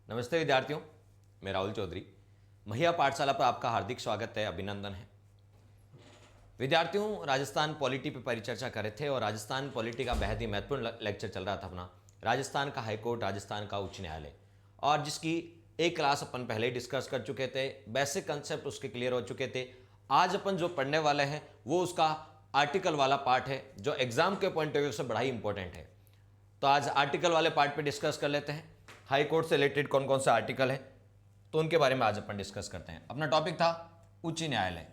नमस्ते विद्यार्थियों, मैं राहुल चौधरी। महिया पाठशाला पर आपका हार्दिक स्वागत है, अभिनंदन है। विद्यार्थियों, राजस्थान पॉलिटी पे परिचर्चा कर रहे थे और राजस्थान पॉलिटी का बेहद ही महत्वपूर्ण लेक्चर चल रहा था अपना, राजस्थान का हाईकोर्ट, राजस्थान का उच्च न्यायालय, और जिसकी एक क्लास अपन पहले ही डिस्कस कर चुके थे। बेसिक कंसेप्ट उसके क्लियर हो चुके थे। आज अपन जो पढ़ने वाले हैं वो उसका आर्टिकल वाला पार्ट है, जो एग्जाम के पॉइंट ऑफ व्यू से बड़ा ही इंपॉर्टेंट है। तो आज आर्टिकल वाले पार्ट पे डिस्कस कर लेते हैं। हाई कोर्ट से रिलेटेड कौन कौन से आर्टिकल है तो उनके बारे में आज अपन डिस्कस करते हैं। अपना टॉपिक था उच्च न्यायालय।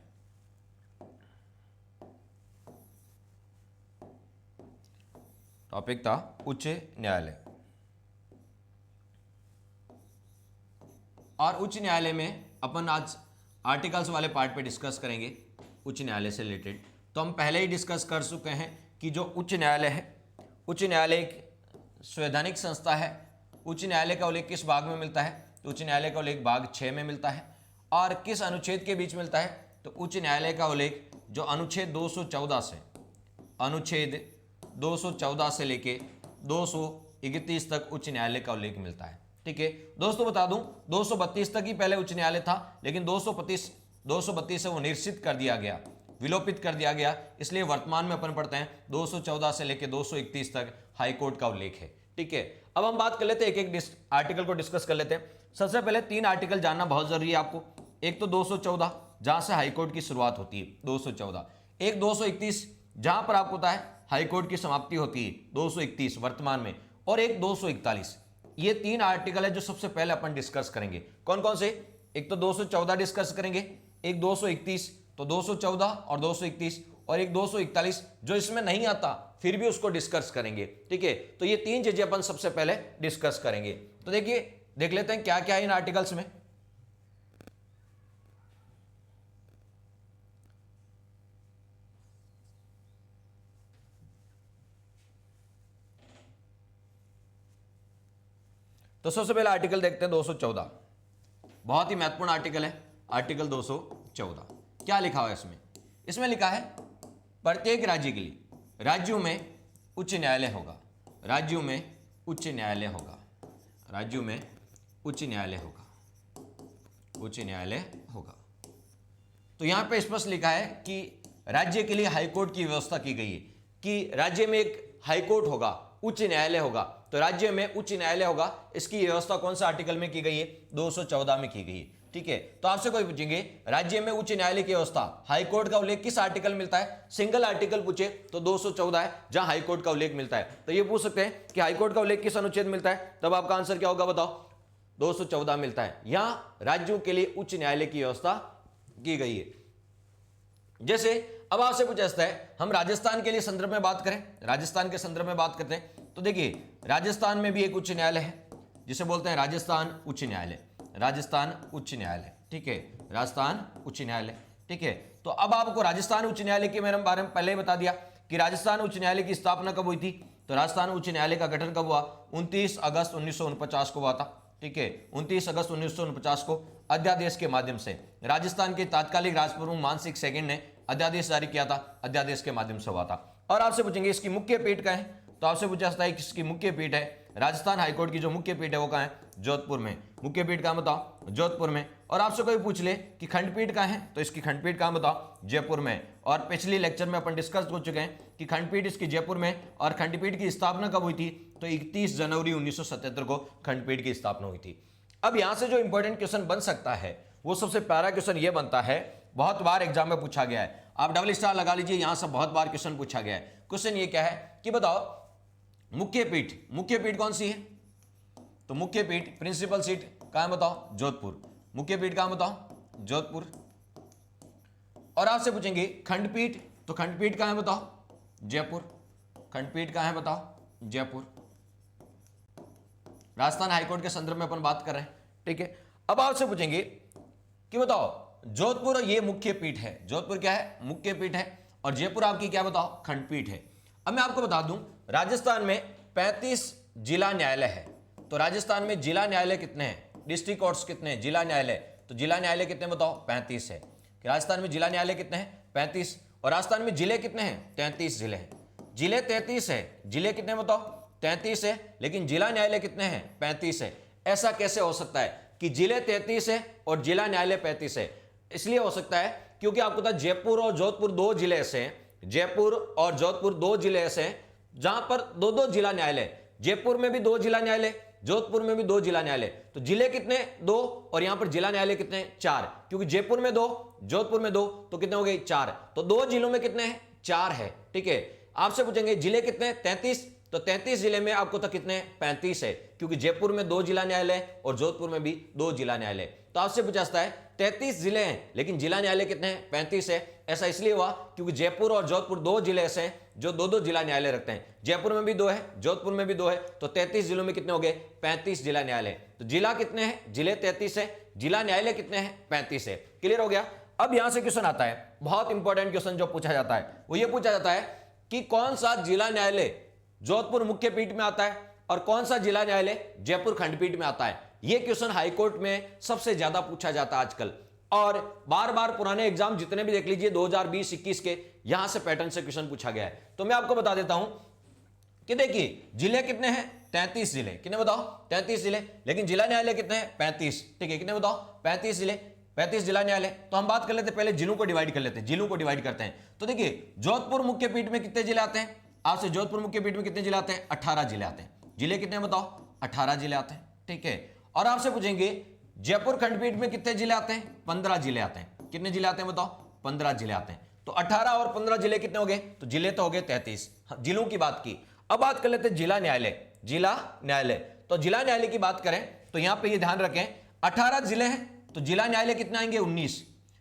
टॉपिक था उच्च न्यायालय, और उच्च न्यायालय में अपन आज आर्टिकल्स वाले पार्ट पे डिस्कस करेंगे उच्च न्यायालय से रिलेटेड। तो हम पहले ही डिस्कस कर चुके हैं कि जो उच्च न्यायालय है, उच्च न्यायालय एक संवैधानिक संस्था है। उच्च न्यायालय का उल्लेख किस भाग में मिलता है? तो उच्च न्यायालय का उल्लेख भाग 6 में मिलता है। और किस अनुच्छेद के बीच मिलता है? तो उच्च न्यायालय का उल्लेख जो अनुच्छेद 214 से, अनुच्छेद 214 से लेके 231 तक उच्च न्यायालय का उल्लेख मिलता है। ठीक है दोस्तों, बता दूं 232 तक ही पहले उच्च न्यायालय था, लेकिन 232 से वो निरसित कर दिया गया, विलोपित कर दिया गया। इसलिए वर्तमान में अपन पढ़ते हैं 214 से लेकर 231 तक हाईकोर्ट का उल्लेख है। ठीक है, अब हम बात कर लेते हैं, एक एक आर्टिकल को डिस्कस कर लेते हैं। सबसे पहले 3 आर्टिकल जानना बहुत जरूरी है आपको। एक तो 214 जहां से हाईकोर्ट की शुरुआत होती है, 214। एक 231 जहां पर आपको पता है हाईकोर्ट की समाप्ति होती है, 231 वर्तमान में। और एक 241। ये 3 आर्टिकल है जो सबसे पहले अपन डिस्कस करेंगे। कौन कौन से? एक तो 214 डिस्कस करेंगे, एक 231, तो 214 और 231, और एक 241 जो इसमें नहीं आता फिर भी उसको डिस्कस करेंगे। ठीक है, तो ये 3 चीजें अपन सबसे पहले डिस्कस करेंगे। तो देखिए, देख लेते हैं क्या क्या है इन आर्टिकल्स में। तो सबसे पहले आर्टिकल देखते हैं 214। बहुत ही महत्वपूर्ण आर्टिकल है, आर्टिकल 214। क्या लिखा हुआ है इसमें? इसमें लिखा है प्रत्येक राज्य के लिए, राज्यों में उच्च न्यायालय होगा, राज्यों में उच्च न्यायालय होगा, राज्यों में उच्च न्यायालय होगा, उच्च न्यायालय होगा। तो यहां पे स्पष्ट लिखा है कि राज्य के लिए हाईकोर्ट की व्यवस्था की गई है, कि राज्य में एक हाईकोर्ट होगा, उच्च न्यायालय होगा। तो राज्य में उच्च न्यायालय होगा, इसकी व्यवस्था कौन सा आर्टिकल में की गई है? 214 में की गई है। ठीक है, तो आपसे कोई पूछेंगे राज्य में उच्च न्यायालय की व्यवस्था, हाईकोर्ट का उल्लेख किस आर्टिकल मिलता है? सिंगल आर्टिकल पूछे तो 214 है जहां हाईकोर्ट का उल्लेख मिलता है। तो ये पूछ सकते हैं कि हाईकोर्ट का उल्लेख किस अनुच्छेद मिलता है, तब आपका आंसर क्या होगा? बताओ। 214 मिलता है। यहां राज्यों के लिए उच्च न्यायालय की व्यवस्था की गई है। जैसे अब आपसे पूछा जाता है, हम राजस्थान के लिए संदर्भ में बात करें, राजस्थान के संदर्भ में बात करते हैं, तो देखिए राजस्थान में भी एक उच्च न्यायालय है जिसे बोलते हैं राजस्थान उच्च न्यायालय, राजस्थान उच्च न्यायालय। ठीक है, राजस्थान उच्च न्यायालय। ठीक है, तो अब आपको राजस्थान उच्च न्यायालय के बारे में पहले ही बता दिया कि राजस्थान उच्च न्यायालय की स्थापना कब हुई थी। तो राजस्थान उच्च न्यायालय का गठन कब हुआ? 29 अगस्त 1949 को हुआ था। ठीक है, 29 अगस्त 1949 को अध्यादेश के माध्यम से राजस्थान के तात्कालिक राजप्रमुख मानसिंह सेकंड ने अध्यादेश जारी किया था, अध्यादेश के माध्यम से हुआ था। और आपसे पूछेंगे इसकी मुख्य पीठ कहाँ है, तो आपसे पूछा जाता है कि इसकी मुख्य पीठ है राजस्थान हाईकोर्ट की जो मुख्य पीठ है वो कहाँ है? जोधपुर में। मुख्य पीठ कहाँ बताओ? जोधपुर में। और आपसे कोई पूछ ले कि खंडपीठ कहाँ है, तो इसकी खंडपीठ कहाँ बताओ? जयपुर में। और पिछले लेक्चर में अपन डिस्कस हो चुके हैं कि खंडपीठ इसकी जयपुर में, और खंडपीठ की स्थापना कब हुई थी? तो 31 जनवरी 1977 को खंडपीठ की स्थापना हुई थी। अब यहां से जो इंपॉर्टेंट क्वेश्चन बन सकता है वो सबसे प्यारा क्वेश्चन ये बनता है, बहुत बार एग्जाम में पूछा गया है, आप डबल स्टार लगा लीजिए, यहां से बहुत बार क्वेश्चन पूछा गया है। क्वेश्चन ये क्या है कि बताओ मुख्य पीठ कौन सी है? तो मुख्य पीठ, प्रिंसिपल सीट कहां है बताओ? जोधपुर। मुख्य पीठ कहां बताओ? जोधपुर। और आपसे पूछेंगे खंडपीठ, तो खंडपीठ कहां है बताओ? जयपुर। खंडपीठ कहां है बताओ? जयपुर। राजस्थान हाईकोर्ट के संदर्भ में अपन बात कर रहे हैं। ठीक है, अब आपसे पूछेंगे कि बताओ जोधपुर ये मुख्य पीठ है, जोधपुर क्या है? मुख्य पीठ है, और जयपुर आपकी क्या बताओ? खंडपीठ है। अब मैं आपको बता दूं राजस्थान में 35 जिला न्यायालय है। तो राजस्थान में जिला न्यायालय कितने हैं? डिस्ट्रिक्ट कोर्ट्स कितने हैं? जिला न्यायालय, तो जिला न्यायालय कितने बताओ? 35 है। राजस्थान में जिला न्यायालय कितने हैं? 35। और राजस्थान में जिले कितने हैं? 33 जिले हैं। जिले 33 है, जिले कितने बताओ? 33 है, लेकिन जिला न्यायालय कितने हैं? 35 है। ऐसा कैसे हो सकता है कि जिले 33 है और जिला न्यायालय 35 है? इसलिए हो सकता है क्योंकि आपको पता जयपुर और जोधपुर दो जिले ऐसे हैं, जयपुर और जोधपुर दो जिले ऐसे हैं जहां पर दो दो जिला न्यायालय, जयपुर में भी 2 जिला न्यायालय, जोधपुर में भी 2 जिला न्यायालय। तो जिले कितने 2 और यहां पर जिला न्यायालय कितने 4, क्योंकि जयपुर में 2 जोधपुर में 2 तो कितने हो गए 4। तो 2 जिलों में कितने हैं 4 है। ठीक है, आपसे पूछेंगे जिले कितने 33, तो 33 जिले में आपको तक कितने 35 है, क्योंकि जयपुर में 2 जिला न्यायालय और जोधपुर में भी 2 जिला न्यायालय। तो आपसे पूछा जाता है 33 जिले हैं लेकिन जिला न्यायालय कितने हैं 35 है। ऐसा इसलिए हुआ क्योंकि जयपुर और जोधपुर 2 जिले ऐसे हैं जो 2-2 जिला न्यायालय रखते हैं। जयपुर में भी 2 है, जोधपुर में भी 2 है, तो 33 जिलों में कितने हो गए 35 जिला न्यायालय। तो जिला कितने हैं, जिले 33 है, जिला न्यायालय कितने हैं 35 है। क्लियर हो गया। अब यहां से क्वेश्चन आता है, बहुत इंपॉर्टेंट क्वेश्चन जो पूछा जाता है वो ये पूछा जाता है कि कौन सा जिला न्यायालय जोधपुर मुख्य पीठ में आता है और कौन सा जिला न्यायालय जयपुर खंडपीठ में आता है। यह क्वेश्चन हाईकोर्ट में सबसे ज्यादा पूछा जाता है आजकल, और बार बार पुराने एग्जाम जितने भी देख लीजिए 2020-21 के, यहां से पैटर्न से क्वेश्चन पूछा गया है। तो मैं आपको बता देता हूं कि देखिए जिले कितने हैं 33 जिले, कितने बताओ 33 जिले, लेकिन जिला न्यायालय कितने हैं 35। ठीक है, कितने बताओ 35 जिले, 35 जिला न्यायालय। तो हम बात कर लेते हैं, पहले जिलों को डिवाइड कर लेते हैं, जिलों को डिवाइड करते हैं। तो देखिए जोधपुर मुख्य पीठ में कितने जिले आते हैं, आपसे जोधपुर मुख्य पीठ में कितने जिले आते हैं 18 जिले आते हैं। जिले कितने बताओ 18 जिले आते हैं। ठीक है, और आपसे पूछेंगे जयपुर खंडपीठ में कितने जिले आते हैं 15 जिले आते हैं। कितने जिले आते हैं बताओ 15 जिले आते हैं। तो 18 और 15 जिले कितने हो गए, तो जिले तो हो गए 33। जिलों की बात की। अब बात कर लेते हैं जिला न्यायालय। जिला न्यायालय, तो जिला न्यायालय की बात करें तो यहां पे ये ध्यान रखें 18 जिले हैं तो जिला न्यायालय कितने आएंगे 19।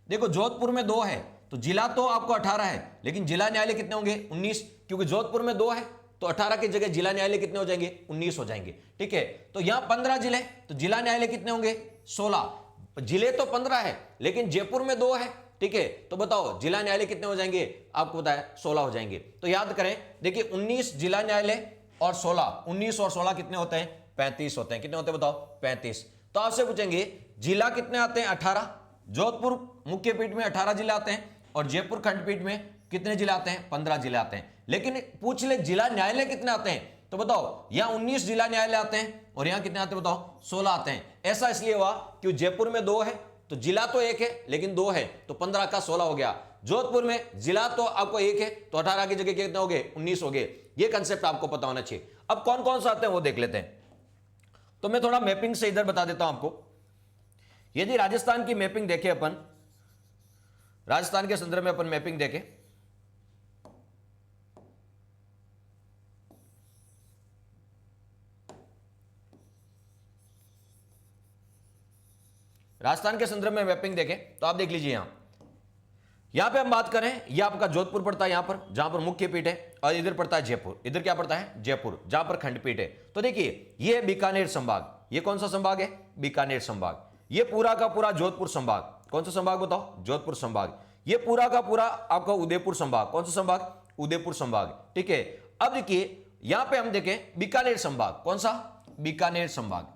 देखो जोधपुर में 2 है तो जिला तो आपको 18 है लेकिन जिला न्यायालय कितने होंगे 19, क्योंकि जोधपुर में 2 है तो 18 की जगह जिला न्यायालय कितने हो जाएंगे 19 हो जाएंगे। ठीक है, तो यहां 15 जिले तो जिला न्यायालय कितने होंगे 16। जिले तो 15 है लेकिन जयपुर में 2 है। ठीक है, तो बताओ जिला न्यायालय कितने हो जाएंगे, आपको पता है 16 हो जाएंगे। तो याद करें, देखिए 19 जिला न्यायालय और 16, 19 और 16 कितने होते हैं 35 होते हैं। कितने होते हैं बताओ 35। तो आपसे पूछेंगे जिला कितने आते हैं 18, जोधपुर मुख्य पीठ में 18 जिले आते हैं और जयपुर खंडपीठ में कितने जिले आते हैं 15 जिले आते हैं। लेकिन पूछ ले जिला न्यायालय कितने आते हैं, तो बताओ यहां 19 जिला न्यायालय आते हैं और यहां कितने आते हैं बताओ 16 आते हैं। ऐसा इसलिए हुआ क्योंकि जयपुर में 2 है तो जिला तो 1 है लेकिन 2 है तो 15 का 16 हो गया। जोधपुर में जिला तो आपको 1 है तो 18 की जगह कितने हो गए 19 हो गए। ये कंसेप्ट आपको पता होना चाहिए। अब कौन कौन सा आते हैं वो देख लेते हैं। तो मैं थोड़ा मैपिंग से इधर बता देता हूं आपको। यदि राजस्थान की मैपिंग देखें अपन, राजस्थान के संदर्भ में अपन मैपिंग देखें, राजस्थान के संदर्भ में मैपिंग देखें तो आप देख लीजिए यहां पे हम बात करें, यह आपका जोधपुर पड़ता है यहां पर जहां पर मुख्य पीठ है, और इधर पड़ता है जयपुर, इधर क्या पड़ता है जयपुर जहां पर खंडपीठ है। तो देखिए ये है बीकानेर संभाग, ये कौन सा संभाग है बीकानेर संभाग। ये पूरा का पूरा जोधपुर संभाग, कौन सा संभाग बताओ जोधपुर संभाग। ये पूरा का पूरा आपका उदयपुर संभाग, कौन सा संभाग उदयपुर संभाग। ठीक है, अब देखिए यहां पे हम देखें बीकानेर संभाग, कौन सा बीकानेर संभाग,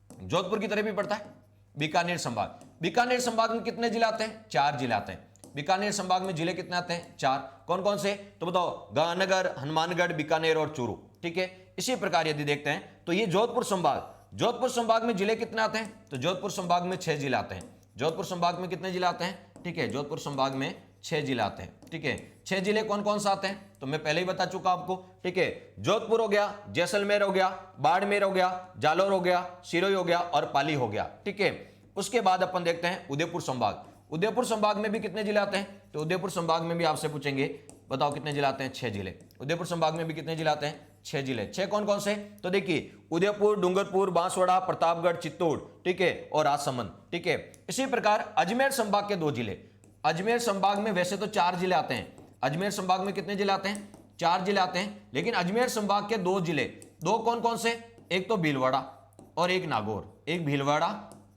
जोधपुर की तरफ भी पड़ता है बीकानेर संभाग। बीकानेर संभाग में कितने जिले आते हैं 4 जिले आते हैं। बीकानेर संभाग में जिले कितने आते हैं 4, कौन कौन से, तो बताओ गांधीनगर, हनुमानगढ़, बीकानेर और चूरू। ठीक है, इसी प्रकार यदि देखते हैं तो ये जोधपुर संभाग, जोधपुर संभाग में जिले कितने आते हैं, तो जोधपुर संभाग में 6 जिले आते हैं। जोधपुर संभाग में कितने जिले आते हैं, ठीक है, जोधपुर संभाग में 6 जिले आते हैं। ठीक है, 6 जिले कौन कौन सा आते हैं तो मैं पहले ही बता चुका आपको। ठीक है, जोधपुर हो गया, जैसलमेर हो गया, बाड़मेर हो गया, जालौर हो गया, सिरोही हो गया और पाली हो गया। ठीक है, उसके बाद अपन देखते हैं उदयपुर संभाग। उदयपुर संभाग में भी कितने जिले आते हैं, तो उदयपुर संभाग में भी आपसे पूछेंगे बताओ कितने जिले आते हैं 6 जिले। उदयपुर संभाग में भी कितने जिले आते हैं 6 जिले। 6 कौन कौन से, तो देखिए उदयपुर, डूंगरपुर, बांसवाड़ा, प्रतापगढ़, चित्तौड़, ठीक है, और राजसमंद। ठीक है, इसी प्रकार अजमेर संभाग के 2 जिले। अजमेर संभाग में वैसे तो 4 जिले आते हैं, अजमेर संभाग में कितने जिले आते हैं 4 जिले आते हैं, लेकिन अजमेर संभाग के 2 जिले, 2 कौन कौन से, एक तो भीलवाड़ा और एक नागौर, एक भीलवाड़ा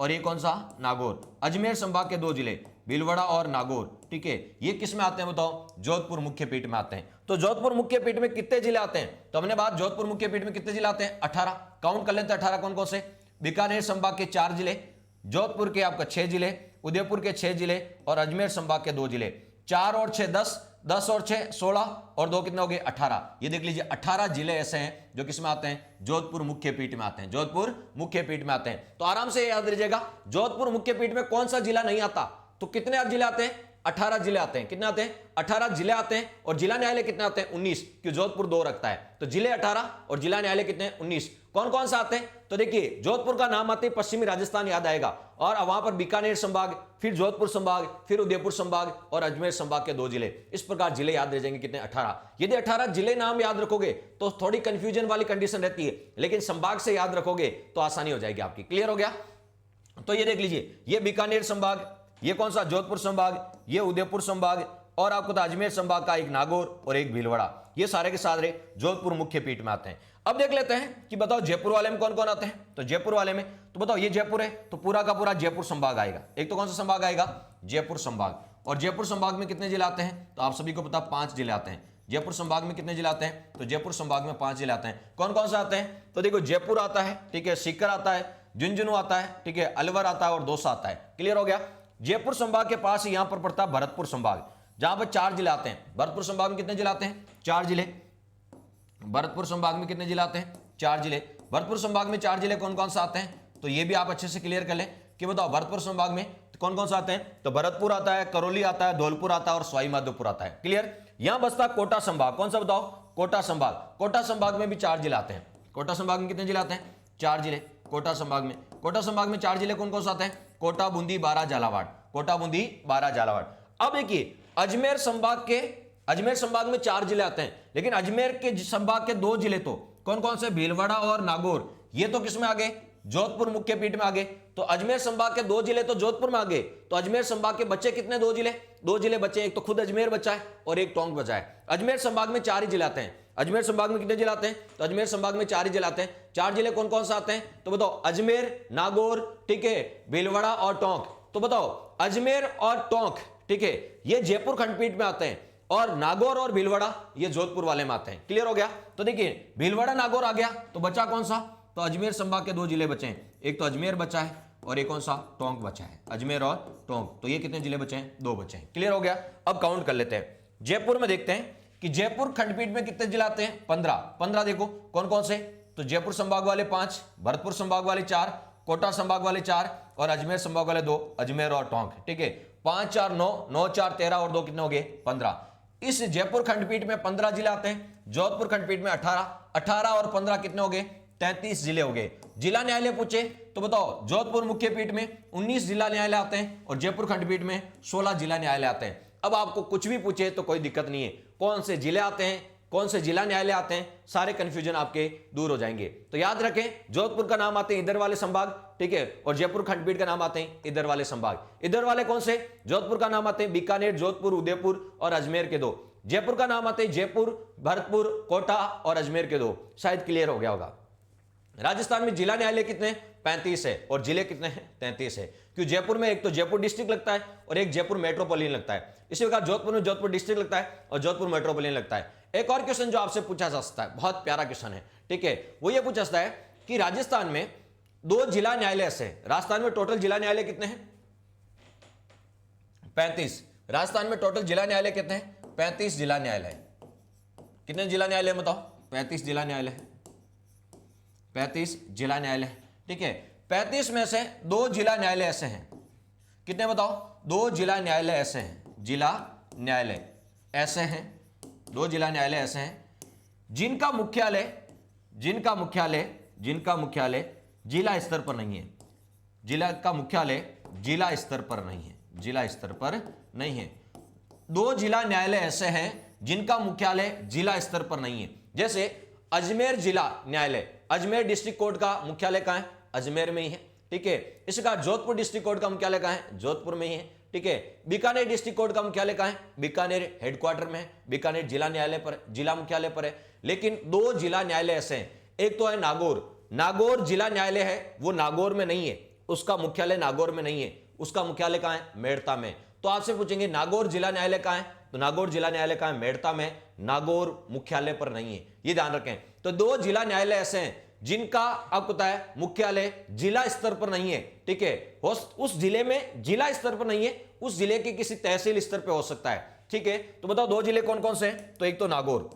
और ये कौन सा नागौर। अजमेर संभाग के 2 जिले भीलवाड़ा और नागौर। ठीक है, ये किस में आते हैं बताओ, जोधपुर मुख्य पीठ में आते हैं। तो जोधपुर मुख्य पीठ में कितने जिले आते हैं, तो हमने बात जोधपुर मुख्य पीठ में कितने जिले आते हैं 18, काउंट कर लेते हैं 18 कौन कौन से। बीकानेर संभाग के 4 जिले, जोधपुर के आपका 6 जिले, उदयपुर के 6 जिले और अजमेर संभाग के 2 जिले। 4 और 6 10, 10 और 6 16 और 2 कितने हो गए 18। ये देख लीजिए 18 जिले ऐसे हैं जो किसमें आते हैं, जोधपुर मुख्य पीठ में आते हैं, जोधपुर मुख्य पीठ में आते हैं। तो आराम से याद रखिएगा, जोधपुर मुख्य पीठ में कौन सा जिला नहीं आता, तो कितने आप जिले आते हैं, 18 जिले आते हैं। कितने आते हैं, 18 जिले आते हैं। और जिला न्यायालय कितने आते हैं, 19, क्योंकि जोधपुर 2 रखता है, तो जिले 18 और जिला न्यायालय कितने, 19। कौन कौन सा आते हैं, तो देखिए जोधपुर का नाम आते ही पश्चिमी राजस्थान याद आएगा, और वहां पर बीकानेर संभाग, फिर जोधपुर संभाग, फिर उदयपुर संभाग और अजमेर संभाग के 2 जिले। इस प्रकार जिले याद रह जाएंगे कितने, 18। यदि 18 जिले नाम याद रखोगे तो थोड़ी कंफ्यूजन वाली कंडीशन रहती है, लेकिन संभाग से याद रखोगे तो आसानी हो जाएगी आपकी। क्लियर हो गया। तो ये देख लीजिए, ये बीकानेर संभाग, ये कौन सा, जोधपुर संभाग, ये उदयपुर संभाग, और आपको तो अजमेर संभाग का एक नागौर और एक भीलवाड़ा, ये सारे के सारे जोधपुर मुख्य पीठ में आते हैं। अब देख लेते हैं कि बताओ जयपुर वाले में कौन कौन आते हैं। तो जयपुर वाले में तो बताओ ये जयपुर है, तो पूरा का पूरा जयपुर संभाग आएगा। एक तो कौन सा संभाग आएगा, जयपुर संभाग। और जयपुर संभाग में कितने जिले आते हैं, तो आप सभी को पता 5 जिले आते हैं। जयपुर संभाग में कितने जिले आते हैं, तो जयपुर संभाग में 5 जिले आते हैं। कौन कौन सा आते हैं, तो देखो जयपुर आता है, ठीक है, सीकर आता है, झुंझुनू आता है, ठीक है, अलवर आता है और दौसा आता है। क्लियर हो गया। जयपुर संभाग के पास ही यहां पर पड़ता है भरतपुर संभाग, जहां पर 4 जिले आते हैं। भरतपुर संभाग में कितने जिले आते हैं, 4 जिले। भरतपुर संभाग में कितने जिले आते हैं, 4 जिले। भरतपुर संभाग में 4 जिले कौन कौन सा आते हैं, तो ये भी आप अच्छे से क्लियर कर लें कि बताओ भरतपुर संभाग में कौन कौन सा आते हैं, तो भरतपुर आता है, करौली आता है, धौलपुर आता है और सवाई माधोपुर आता है। क्लियर। यहां बसता कोटा संभाग, कौन सा बताओ, कोटा संभाग। कोटा संभाग में भी 4 जिले आते हैं। कोटा संभाग में कितने जिले आते हैं, 4 जिले। कोटा संभाग में, कोटा संभाग में 4 जिले कौन कौन से आते हैं, कोटा, बूंदी, बारा, झालावाड़। कोटा, बूंदी, बारा, झालावाड़। अब देखिए अजमेर संभाग के, अजमेर संभाग में 4 जिले आते हैं, लेकिन अजमेर के संभाग के 2 जिले तो कौन कौन से, भीलवाड़ा और नागौर, ये तो किसमें आ गए, जोधपुर मुख्य पीठ में आ गए। तो अजमेर संभाग के 2 जिले तो जोधपुर में आ गए, तो अजमेर संभाग के बच्चे कितने, 2 जिले, 2 जिले बचे। एक तो खुद अजमेर बचा है और एक टोंक बचा है। अजमेर संभाग में 4 ही जिले आते हैं। अजमेर संभाग में कितने जिले आते हैं, तो अजमेर संभाग में 4 ही जिले आते हैं। 4 जिले कौन कौन से आते हैं, तो बताओ अजमेर, नागौर, ठीक है, भीलवाड़ा और टोंक। तो बताओ अजमेर और टोंक, ठीक है, ये जयपुर खंडपीठ में आते हैं, और नागौर और भीलवाड़ा ये जोधपुर वाले में आते हैं। क्लियर हो गया। तो देखिए भीलवाड़ा नागौर आ गया, तो बचा कौन सा, तो अजमेर संभाग के 2 जिले बचे हैं। एक तो अजमेर बचा है और एक कौन सा, टोंक बचा है। अजमेर और टोंक, तो ये कितने जिले बचे हैं, 2 बचे हैं। क्लियर हो गया। अब काउंट कर लेते हैं। जयपुर में देखते हैं कि जयपुर खंडपीठ में कितने जिले आते हैं, 15। देखो कौन कौन से, तो जयपुर संभाग वाले 5, भरतपुर संभाग वाले 4, कोटा संभाग वाले 4 और अजमेर संभाग वाले 2, अजमेर और टोंक। ठीक है, 5 4 9, 9 4 13 और 2 कितने हो गए, 15। इस जयपुर खंडपीठ में 15 जिले आते हैं, जोधपुर खंडपीठ में 18 और 15 कितने हो गए, 33 जिले हो गए। जिला न्यायालय पूछे तो बताओ जोधपुर मुख्य पीठ में 19 जिला न्यायालय आते हैं और जयपुर खंडपीठ में 16 जिला न्यायालय आते हैं। अब आपको कुछ भी पूछे तो कोई दिक्कत नहीं है, कौन से जिले आते हैं, कौन से जिला न्यायालय आते हैं, सारे कंफ्यूजन आपके दूर हो जाएंगे। तो याद रखें, जोधपुर का नाम आते हैं इधर वाले संभाग, ठीक है, और जयपुर खंडपीठ का नाम आते हैं इधर वाले संभाग। इधर वाले कौन से, जोधपुर का नाम आते हैं बीकानेर, जोधपुर, उदयपुर और अजमेर के 2। जयपुर का नाम आते हैं जयपुर, भरतपुर, कोटा और अजमेर के 2। शायद क्लियर हो गया होगा। राजस्थान में जिला न्यायालय कितने, 35 है, और जिले कितने हैं, 33 है। क्योंकि जयपुर में एक तो जयपुर डिस्ट्रिक्ट लगता है और एक जयपुर मेट्रोपॉलिटन लगता है। इसी प्रकार जोधपुर में जोधपुर डिस्ट्रिक्ट लगता है और जोधपुर मेट्रोपॉलिटन लगता है। एक और क्वेश्चन जो आपसे पूछा जा सकता है, बहुत प्यारा क्वेश्चन है, ठीक है, वो ये पूछा जाता है कि राजस्थान में 2 जिला न्यायालय से, राजस्थान में टोटल जिला न्यायालय कितने हैं, 35। राजस्थान में टोटल जिला न्यायालय कितने हैं, 35 जिला न्यायालय। कितने जिला न्यायालय बताओ, 35 जिला न्यायालय, 35 जिला न्यायालय, ठीक है। 35 में से 2 जिला न्यायालय ऐसे हैं, कितने बताओ, 2 जिला न्यायालय ऐसे हैं, जिला न्यायालय ऐसे हैं, 2 जिला न्यायालय ऐसे हैं जिनका मुख्यालय जिला स्तर पर नहीं है, जिला का मुख्यालय जिला स्तर पर नहीं है, जिला स्तर पर नहीं है। 2 जिला न्यायालय ऐसे हैं जिनका मुख्यालय जिला स्तर पर नहीं है। जैसे अजमेर जिला न्यायालय, अजमेर डिस्ट्रिक्ट कोर्ट का मुख्यालय कहां है, अजमेर में ही है, ठीक है। इसी प्रकार जोधपुर डिस्ट्रिक्ट कोर्ट का मुख्यालय कहां है, जोधपुर में ही है, ठीक है। बीकानेर डिस्ट्रिक्ट कोर्ट का मुख्यालय कहां है, बीकानेर हेडक्वार्टर में है, बीकानेर जिला न्यायालय पर, जिला मुख्यालय पर है। लेकिन 2 जिला न्यायालय ऐसे हैं, एक तो है नागौर जिला न्यायालय है, वो नागौर में नहीं है, उसका मुख्यालय नागौर में नहीं है, उसका मुख्यालय कहां है, मेड़ता में। तो आपसे पूछेंगे नागौर जिला न्यायालय कहां है, तो नागौर जिला न्यायालय कहां है, मेड़ता में, नागौर मुख्यालय पर नहीं है, ये ध्यान रखें। तो 2 जिला न्यायालय ऐसे हैं जिनका आपको पता है मुख्यालय जिला स्तर पर नहीं है, ठीक है। उस जिले में जिला स्तर पर नहीं है, उस जिले के किसी तहसील स्तर पर हो सकता है, ठीक है, तो बताओ दो जिले कौन कौन से हैं? तो एक तो नागौर,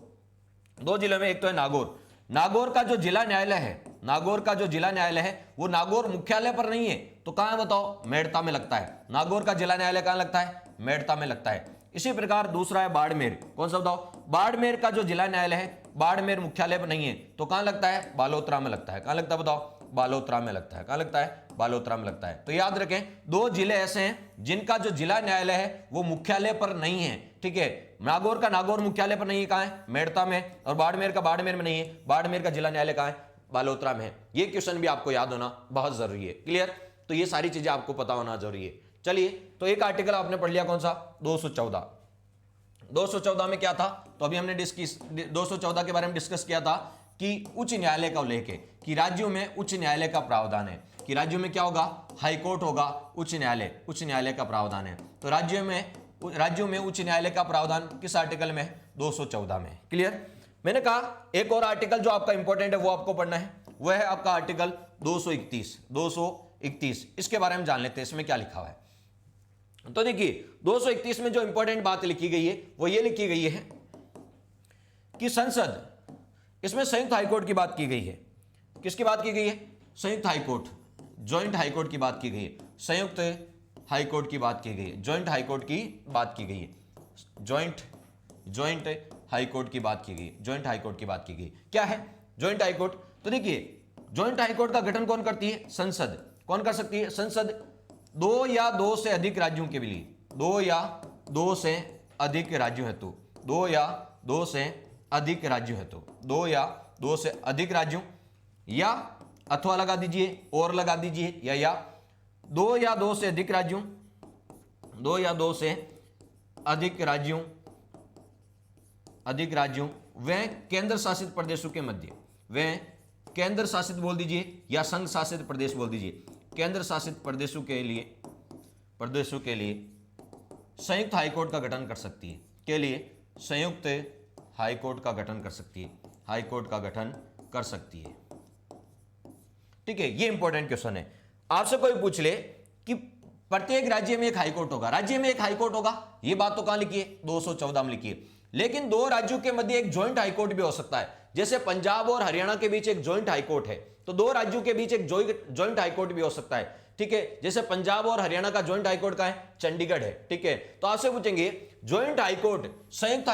दो जिलों में एक तो है नागौर। नागौर का जो जिला न्यायालय है, नागौर का जो जिला न्यायालय है वो नागौर मुख्यालय पर नहीं है, तो कहां है बताओ? मेड़ता में लगता है। नागौर का जिला न्यायालय कहां लगता है? मेड़ता में लगता है। इसी प्रकार दूसरा है बाड़मेर, कौन सा बताओ? बाड़मेर का जो जिला न्यायालय है, बाड़मेर मुख्यालय पर नहीं है, तो कहां लगता है? बालोतरा में लगता है। कहां लगता है बताओ? बालोतरा में लगता है। कहां लगता है? बालोतरा में लगता है। तो याद रखें, दो जिले ऐसे हैं जिनका जो जिला न्यायालय है वो मुख्यालय पर नहीं है, ठीक है। नागौर का नागौर मुख्यालय पर नहीं है, कहां है? मेड़ता में। और बाड़मेर का बाड़मेर में नहीं है, बाड़मेर का जिला न्यायालय कहां है? बालोतरा में है। ये क्वेश्चन भी आपको याद होना बहुत जरूरी है। क्लियर? तो ये सारी चीजें आपको पता होना जरूरी है। चलिए, तो एक आर्टिकल आपने पढ़ लिया, कौन सा? 214। 214 में क्या था? तो अभी हमने 214 के बारे में डिस्कस किया था कि उच्च न्यायालय का उल्लेख है, कि राज्यों में उच्च न्यायालय का प्रावधान है, कि राज्यों में क्या होगा? हाई कोर्ट होगा, उच्च न्यायालय का प्रावधान है। तो राज्यों में उच्च न्यायालय का प्रावधान किस आर्टिकल में? 214 में। क्लियर? मैंने कहा एक और आर्टिकल जो आपका इंपॉर्टेंट है वो आपको पढ़ना है, वह है आपका आर्टिकल 231। इसके बारे में जान लेते हैं, इसमें क्या लिखा हुआ है। तो देखिए 231 में जो इंपॉर्टेंट बात लिखी गई है वो ये लिखी गई है कि संसद, इसमें संयुक्त हाईकोर्ट की बात की गई है। किसकी बात की गई है? संयुक्त हाईकोर्ट, जॉइंट हाईकोर्ट की बात की गई है। संयुक्त हाईकोर्ट की बात की गई है, जॉइंट हाईकोर्ट की बात की गई है, जॉइंट हाईकोर्ट की बात की गई, जॉइंट हाईकोर्ट की बात की गई। क्या है जॉइंट हाईकोर्ट? तो देखिए जॉइंट हाईकोर्ट का गठन कौन करती है? संसद। कौन कर सकती है? संसद। दो या दो से अधिक राज्यों के लिए, दो या दो से अधिक राज्यों हेतु, दो या दो से अधिक राज्यों हेतु, दो या दो से अधिक राज्यों, या अथवा लगा दीजिए, और लगा दीजिए, या दो या दो से अधिक राज्यों, दो या दो से अधिक राज्यों व केंद्र शासित प्रदेशों के मध्य, व केंद्र शासित बोल दीजिए या संघ शासित प्रदेश बोल दीजिए, केंद्र शासित प्रदेशों के लिए संयुक्त हाईकोर्ट का गठन कर सकती है, के लिए संयुक्त हाईकोर्ट का गठन कर सकती है, हाईकोर्ट का गठन कर सकती है। ठीक है, ये इंपॉर्टेंट क्वेश्चन है। आपसे कोई पूछ ले कि प्रत्येक राज्य में एक हाईकोर्ट होगा, राज्य में एक हाईकोर्ट होगा, ये बात तो कहां लिखी है? 214 में लिखी है। लेकिन दो राज्यों के मध्य एक जॉइंट हाईकोर्ट भी हो सकता है, जैसे पंजाब और हरियाणा के बीच एक जॉइंट हाईकोर्ट है, तो दो राज्यों के बीच एक जॉइंट हाईकोर्ट भी हो सकता है। ठीक है, जैसे पंजाब और हरियाणा का जॉइंट हाईकोर्ट का है? चंडीगढ़ है। ठीक है, तो आपसे पूछेंगे जॉइंट हाईकोर्ट, संयुक्त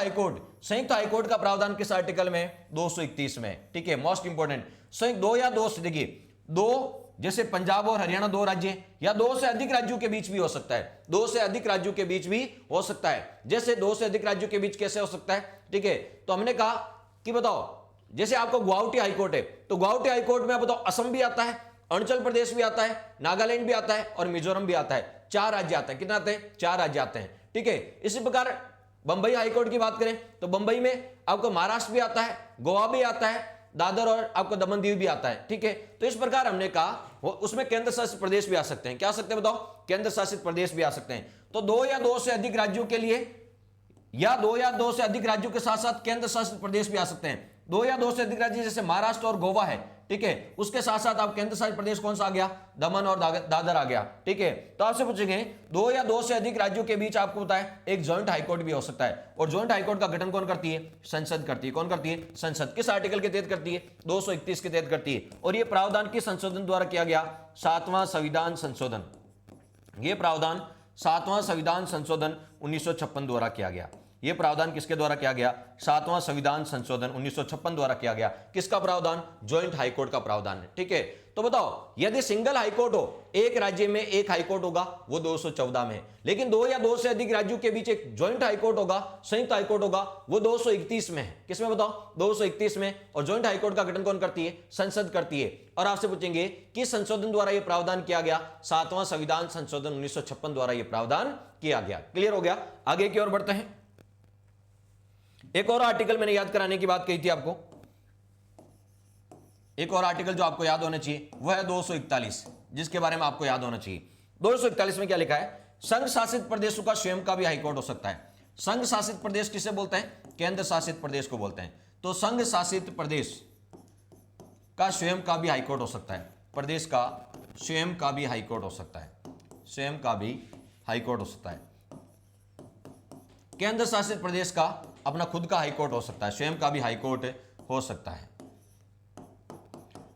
हाईकोर्ट का प्रावधान किस आर्टिकल में? 231 में। ठीक है, मोस्ट इंपोर्टेंट। संयुक्त दो या दो से, देखिए दो, जैसे पंजाब और हरियाणा दो राज्य, या दो से अधिक राज्यों के बीच भी हो सकता है, दो से अधिक राज्यों के बीच भी हो सकता है। जैसे दो से अधिक राज्यों के बीच कैसे हो सकता है? ठीक है, तो हमने कहा कि बताओ, जैसे आपको गुवाहाटी हाईकोर्ट है, तो गुवाहाटी हाईकोर्ट में बताओ असम भी आता है, अरुणाचल प्रदेश भी आता है, नागालैंड भी आता है और मिजोरम भी आता है। चार राज्य आते हैं। कितने आते हैं? चार राज्य आते हैं। ठीक है, इसी प्रकार बंबई हाईकोर्ट की बात करें तो बंबई में आपको महाराष्ट्र भी आता है, गोवा भी आता है, दादर और आपको दमन दीव भी आता है। ठीक है, तो इस प्रकार हमने कहा उसमें केंद्र शासित प्रदेश भी आ सकते हैं। क्या आ सकते हैं बताओ? केंद्र शासित प्रदेश भी आ सकते हैं। तो दो या दो से अधिक राज्यों के लिए, या दो या दो से अधिक राज्यों के साथ साथ केंद्र शासित प्रदेश भी आ सकते हैं। दो या दो से अधिक राज्य जैसे महाराष्ट्र और गोवा है, ठीक है, उसके साथ साथ आप केंद्र शासित प्रदेश कौन सा आ गया? दमन और दादर आ गया। ठीक है, तो आपसे पूछेंगे दो या दो से अधिक राज्यों के बीच आपको पता है एक जॉइंट हाईकोर्ट भी हो सकता है, और जॉइंट हाईकोर्ट का गठन कौन करती है? संसद करती है। कौन करती है? संसद। किस आर्टिकल के तहत करती है? 231 के तहत करती है। और यह प्रावधान किस संशोधन द्वारा किया गया? 7वां संविधान संशोधन। यह प्रावधान 7वां संविधान संशोधन 1956 द्वारा किया गया। यह प्रावधान किसके द्वारा किया गया? 7वां संविधान संशोधन 1956 द्वारा किया गया। किसका प्रावधान? जॉइंट हाईकोर्ट का प्रावधान है। ठीक है, तो बताओ यदि सिंगल हाईकोर्ट हो, एक राज्य में एक हाईकोर्ट होगा, वो 214 में है। लेकिन दो या दो से अधिक राज्यों के बीच एक जॉइंट हाईकोर्ट होगा, संयुक्त हाईकोर्ट होगा, वो 231 में है। किसमें बताओ? 231 में। और जॉइंट हाईकोर्ट का गठन कौन करती है? संसद करती है। और आपसे पूछेंगे किस संशोधन द्वारा यह प्रावधान किया गया? 7वां संविधान संशोधन 1956 द्वारा यह प्रावधान किया गया। क्लियर हो गया? आगे की ओर बढ़ते हैं। एक और आर्टिकल मैंने याद कराने की बात कही थी आपको, एक और आर्टिकल जो आपको याद होना चाहिए वह है 241, जिसके बारे में आपको याद होना चाहिए। 241 में क्या लिखा है? संघ शासित प्रदेशों का स्वयं का भी हाईकोर्ट हो सकता है। संघ शासित प्रदेश किसे बोलते हैं? केंद्र शासित प्रदेश को बोलते हैं। तो संघ शासित प्रदेश का स्वयं का भी हाईकोर्ट हो सकता है, प्रदेश का स्वयं का भी हाईकोर्ट हो सकता है, स्वयं का भी हाईकोर्ट हो सकता है। केंद्र शासित प्रदेश का अपना खुद का हाईकोर्ट हो सकता है, स्वयं का भी हाईकोर्ट हो सकता है।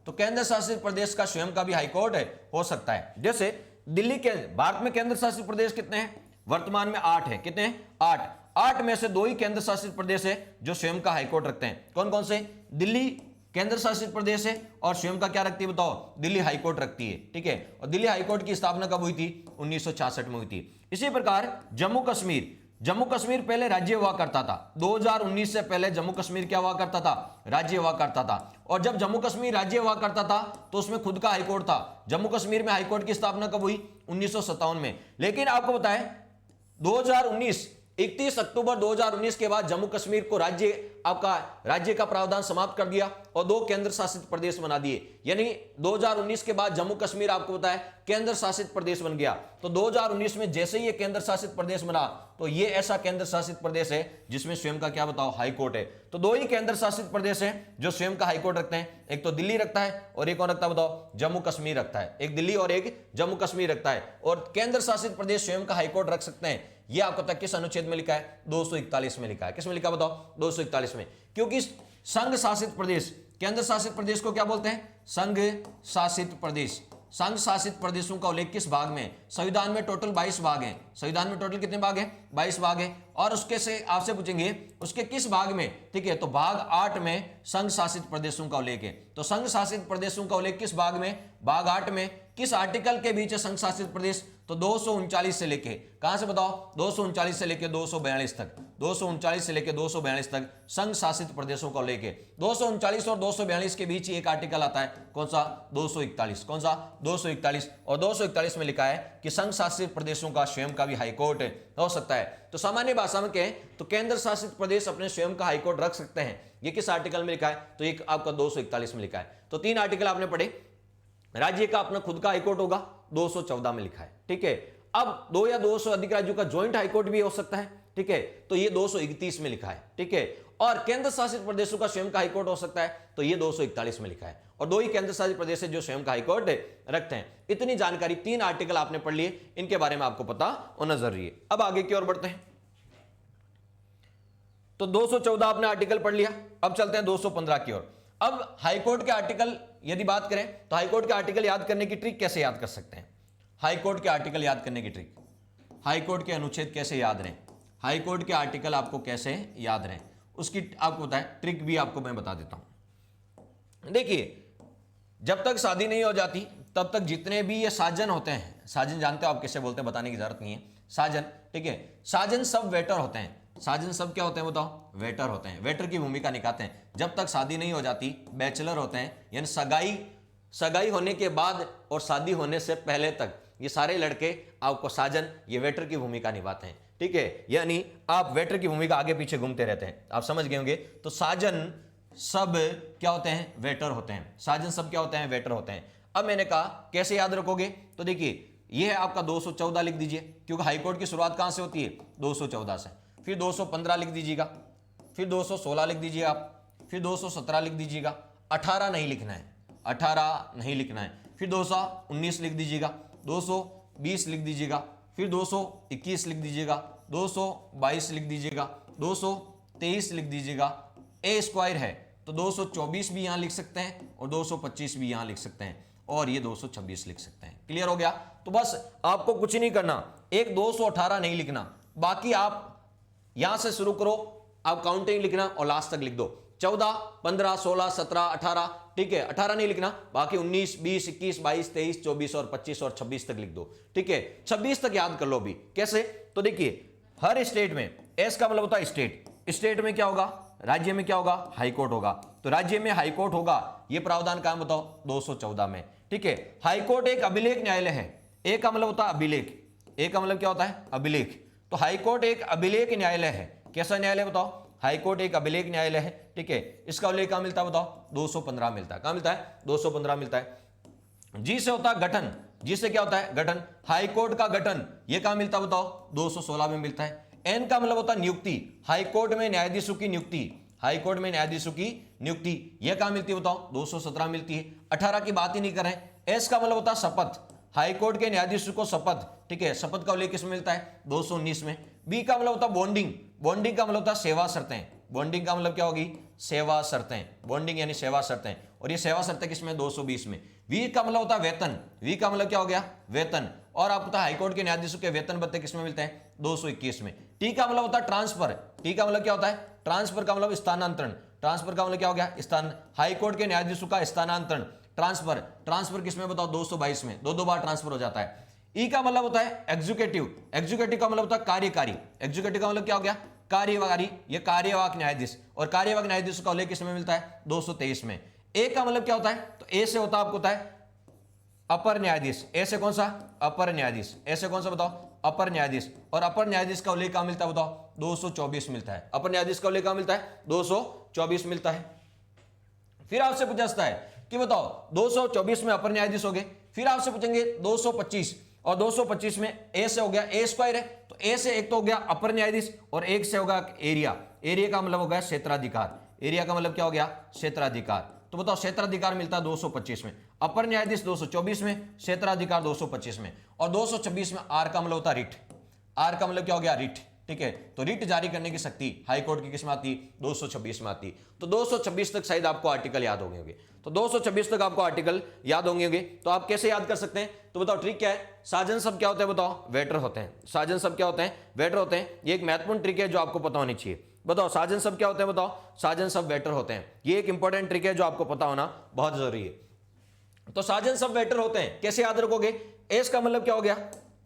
तो केंद्र शासित प्रदेश का स्वयं का भी हाईकोर्ट हो सकता है। जैसे दिल्ली के, भारत में केंद्र शासित प्रदेश कितने हैं? वर्तमान में 8 है। कितने हैं? 8। 8 में से 2 ही केंद्र शासित प्रदेश है जो स्वयं का हाईकोर्ट रखते हैं। कौन कौन से? दिल्ली केंद्र शासित प्रदेश है और स्वयं का क्या रखती है बताओ? दिल्ली हाईकोर्ट रखती है। ठीक है, और दिल्ली हाईकोर्ट की स्थापना कब हुई थी? 1966 में हुई थी। इसी प्रकार जम्मू कश्मीर, जम्मू कश्मीर पहले राज्य हुआ करता था। 2019 से पहले जम्मू कश्मीर क्या हुआ करता था? राज्य हुआ करता था। और जब जम्मू कश्मीर राज्य हुआ करता था तो उसमें खुद का हाईकोर्ट था। जम्मू कश्मीर में हाईकोर्ट की स्थापना कब हुई? 1957 में। लेकिन आपको बताएं 2019 31 अक्टूबर 2019 के बाद जम्मू कश्मीर को राज्य का प्रावधान समाप्त कर दिया और 2 केंद्र शासित प्रदेश बना दिए। यानी 2019 के बाद जम्मू कश्मीर आपको पता है केंद्र शासित प्रदेश बन गया। तो 2019 में जैसे ही ये केंद्र शासित प्रदेश बना तो ये ऐसा केंद्र शासित प्रदेश है जिसमें स्वयं का क्या बताओ? हाईकोर्ट है। तो 2 ही केंद्र शासित प्रदेश हैं जो स्वयं का हाईकोर्ट रखते हैं। एक तो दिल्ली रखता है और एक और रखता है बताओ? जम्मू कश्मीर रखता है। एक दिल्ली और एक जम्मू कश्मीर रखता है। और केंद्र शासित प्रदेश स्वयं का हाईकोर्ट रख सकते हैं। यह आपको तक किस अनुच्छेद में लिखा है? 241 में लिखा है। किस में लिखा बताओ? 241 में। क्योंकि संघ शासित प्रदेश, केंद्र शासित प्रदेश को क्या बोलते हैं? संघ शासित प्रदेश। संघ शासित प्रदेशों का उल्लेख किस भाग में? संविधान में टोटल 22 भाग हैं। संविधान में टोटल कितने भाग हैं? 22 भाग हैं। और उसके से आपसे पूछेंगे उसके किस भाग में? ठीक है, तो भाग 8 में संघ शासित प्रदेशों का उल्लेख है। तो संघ शासित प्रदेशों का उल्लेख किस भाग में? भाग 8 में। किस आर्टिकल के बीच है संघ शासित प्रदेश? तो 239 से लेके, कहां से बताओ? 239 से लेके 242 तक। 239 से लेके 242 तक संघ शासित प्रदेशों का उल्लेख है। 239 और 242 के बीच ही एक आर्टिकल आता है। कौन सा? 241। कौन सा? 241। और 241 में लिखा है कि संघ शासित प्रदेशों का स्वयं का भी हाईकोर्ट हो सकता है। तो सामान्य भाषा में कहें तो केंद्र शासित प्रदेश अपने स्वयं का हाईकोर्ट रख सकते हैं। ये किस आर्टिकल में लिखा है? तो एक आपका 241 में लिखा है। तो 3 आर्टिकल आपने पढ़े। राज्य का अपना खुद का हाईकोर्ट होगा, 214 में लिखा है। ठीक है, अब 2 या 2 से अधिक राज्यों का ज्वाइंट हाईकोर्ट भी हो सकता है। ठीक है, तो ये 231 में लिखा है। ठीक है, और केंद्र शासित प्रदेशों का स्वयं का हाईकोर्ट हो सकता है, तो ये 241 में लिखा है। और 2 ही केंद्र शासित प्रदेश है जो स्वयं का हाईकोर्ट रखते हैं। इतनी जानकारी, 3 आर्टिकल आपने पढ़ लिए, इनके बारे में आपको पता होना जरूरी है। अब आगे की ओर बढ़ते हैं। तो 214 आपने आर्टिकल पढ़ लिया। अब चलते हैं 215 की ओर। अब हाईकोर्ट के आर्टिकल यदि बात करें तो हाईकोर्ट के आर्टिकल याद करने की ट्रिक कैसे याद कर सकते हैं? हाईकोर्ट के आर्टिकल याद करने की ट्रिक, हाईकोर्ट के अनुच्छेद कैसे याद रहें, हाईकोर्ट के आर्टिकल आपको कैसे याद रहें, उसकी आपको बताएं ट्रिक भी आपको मैं बता देता हूं। देखिए, जब तक शादी नहीं हो जाती तब तक जितने भी ये साजन होते हैं, साजन जानते हो आप किसे बोलते हैं? बताने की जरूरत नहीं है। साजन, ठीक है, साजन सब वेटर होते हैं। साजन सब क्या होते हैं बताओ? वेटर होते हैं। वेटर की भूमिका निभाते हैं। जब तक शादी नहीं हो जाती बैचलर होते हैं, यानी सगाई होने के बाद और शादी होने से पहले तक ये सारे लड़के आपको साजन, ये वेटर की भूमिका निभाते हैं। ठीक है, यानी आप वेटर की भूमिका आगे पीछे घूमते रहते हैं। आप समझ गए होंगे। तो साजन सब क्या होते हैं? वेटर होते हैं। साजन सब क्या होते हैं? वेटर होते हैं। अब मैंने कहा कैसे याद रखोगे? तो देखिए, यह है आपका 214 लिख दीजिए, क्योंकि हाईकोर्ट की शुरुआत कहां से होती है? 214 से। फिर 215 लिख दीजिएगा, फिर 216 लिख दीजिए आप, फिर 217 लिख दीजिएगा। 18 नहीं लिखना है, 18 नहीं लिखना है। फिर 219 लिख दीजिएगा, 220 लिख दीजिएगा, फिर 221 लिख दीजिएगा, 222 लिख दीजिएगा, 223 लिख दीजिएगा। ए स्क्वायर है तो 224 भी यहां लिख सकते हैं और 225 भी यहां लिख सकते हैं और ये 226 लिख सकते हैं। क्लियर हो गया? तो बस आपको कुछ नहीं करना, एक 218 नहीं लिखना, बाकी आप यहां से शुरू करो, आप काउंटिंग लिखना और लास्ट तक लिख दो। 14, 15, 16, 17, 18, ठीक है, 18 नहीं लिखना, बाकी 19, 20, 21, 22, 23, 24 और 25 और 26 तक लिख दो। ठीक है, 26 तक याद कर लो अभी। कैसे? तो देखिए, हर स्टेट में, एस का मतलब होता है स्टेट, स्टेट में क्या होगा? राज्य में क्या होगा? हाईकोर्ट होगा। तो राज्य में हाईकोर्ट होगा, यह प्रावधान कहां बताओ? 214 में। ठीक है, हाईकोर्ट एक अभिलेख न्यायालय है। ए का मतलब होता है अभिलेख, ए का मतलब क्या होता है? अभिलेख। तो हाईकोर्ट एक अभिलेख न्यायालय है। कैसा न्यायालय बताओ? हाईकोर्ट एक अभिलेख न्यायालय है। ठीक है, इसका उल्लेख कहां मिलता है बताओ? 215 मिलता है। कहां मिलता है? 215 मिलता है। जी से होता है गठन, जी से क्या होता है? गठन। हाईकोर्ट का गठन यह कहां मिलता है बताओ? 216 में मिलता है। एन का मतलब होता है नियुक्ति, हाईकोर्ट में न्यायाधीशों की नियुक्ति, हाईकोर्ट में न्यायाधीशों की नियुक्ति यह कहां मिलती है बताओ? 217 मिलती है। 18 की बात ही नहीं कर रहे हैं। एस का मतलब होता है शपथ, हाईकोर्ट के न्यायाधीशों को शपथ, ठीक है, शपथ का उल्लेख किसमें मिलता है? 219 में। बी का मतलब होता है बॉन्डिंग, बॉन्डिंग का मतलब होता है सेवा शर्तें, बॉन्डिंग का मतलब क्या होगी, सेवा शर्तें, बॉन्डिंग यानी सेवा शर्तें, और ये सेवा शर्तें किसमें, 220 में। वी का मतलब होता है वेतन, वी का मतलब क्या हो गया, वेतन, और आपको पता है हाईकोर्ट के न्यायाधीशों के वेतन भत्ते किसमें मिलते हैं, 221 में। टी का मतलब होता है ट्रांसफर, टी का मतलब क्या होता है, ट्रांसफर का मतलब स्थानांतरण, ट्रांसफर का मतलब क्या हो गया, स्थान, हाईकोर्ट के न्यायाधीशों का स्थानांतरण, ट्रांसफर, ट्रांसफर किसमें बताओ, 222 में, दो बार ट्रांसफर हो जाता है। ई का मतलब होता है एग्जीक्यूटिव, एग्जीक्यूटिव का मतलब होता है कार्यकारी, एग्जीक्यूटिव का मतलब क्या हो गया, कार्यकारी, ये कार्यवाहक न्यायाधीश, और कार्यवाहक न्यायाधीश का उल्लेख किसमें मिलता है, 223 में। ए का मतलब क्या होता है, तो ए से होता है आपको होता है अपर न्यायाधीश, ए से कौन सा, अपर न्यायाधीश, ए से कौन सा बताओ, अपर न्यायाधीश, और अपर न्यायाधीश का उल्लेख कहां मिलता है बताओ, 224 मिलता है, अपर न्यायाधीश का उल्लेख कहां मिलता है, 224 मिलता है। फिर आपसे पूछा जाता है कि बताओ 224 में अपर न्यायाधीश हो गए, फिर आपसे पूछेंगे 225, और 225 में ए से हो गया, ए स्क्वायर है, तो ए से एक तो हो गया अपर न्यायाधीश, और एक से होगा एरिया, एरिया का मतलब हो गया क्षेत्राधिकार, एरिया का मतलब क्या हो गया, क्षेत्राधिकार। तो बताओ क्षेत्राधिकार मिलता है 225 में, अपर न्यायाधीश 224 में, क्षेत्राधिकार 225 में, और 226 में आर का मतलब होता है रिट, आर का मतलब क्या हो गया, रिट, ठीक है। तो रिट जारी करने की शक्ति हाईकोर्ट की किसमें आती, 226 में आती। तो 226 तक शायद आपको आर्टिकल याद होंगे, तो 226 तक आपको आर्टिकल याद होंगे। तो आप कैसे याद कर सकते हैं, तो बताओ ट्रिक क्या है, साजन शब्द क्या होते हैं बताओ, वेटर होते हैं, साजन शब्द क्या होते हैं, वेटर होते हैं। ये एक महत्वपूर्ण ट्रिक है जो आपको पता होनी चाहिए। बताओ साजन शब्द क्या होते हैं, बताओ साजन शब्द वेटर होते हैं, ये एक इंपॉर्टेंट ट्रिक है जो आपको पता होना बहुत जरूरी है। तो साजन शब्द वेटर होते हैं, कैसे याद रखोगे, एस का मतलब क्या हो गया,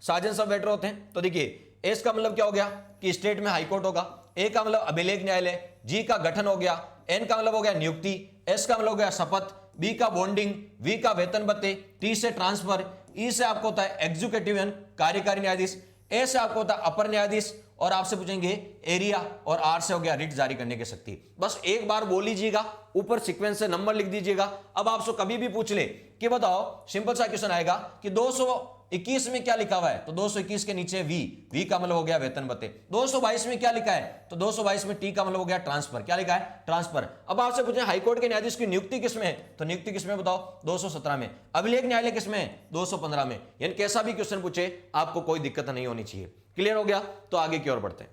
साजन शब्द वेटर होते हैं। तो देखिए एस का मतलब क्या हो गया कि स्टेट में हाईकोर्ट होगा, ए का मतलब अभिलेख न्यायालय, जी का गठन हो गया, एन का मतलब हो गया नियुक्ति, एस का मतलब हो गया शपथ, बी का बॉन्डिंग, वी का वेतन भत्ते, टी से ट्रांसफर, ई से आपको होता है एग्जीक्यूटिव कार्यकारी न्यायाधीश, ए से आपको होता है अपर न्यायाधीश, और आपसे पूछेंगे एरिया, और आर से हो गया रिट जारी करने की शक्ति। बस एक बार बोल लीजिएगा, ऊपर सीक्वेंस से नंबर लिख दीजिएगा। अब आपसे कभी भी पूछ ले कि बताओ, सिंपल सा क्वेश्चन आएगा कि 221 में क्या लिखा हुआ है, तो 221 के नीचे वी, वी का मतलब हो गया वेतन भत्ते। 222 में क्या लिखा है, तो 222 में टी का मतलब हो गया ट्रांसफर, क्या लिखा है, ट्रांसफर। अब आपसे पूछे हाईकोर्ट के न्यायाधीश की नियुक्ति किसमें है, तो नियुक्ति किसमें बताओ, 217 में। अभिलेख न्यायालय किसमें है, 215 में। यानी कैसा भी क्वेश्चन पूछे आपको कोई दिक्कत नहीं होनी चाहिए। क्लियर हो गया, तो आगे की ओर बढ़ते हैं।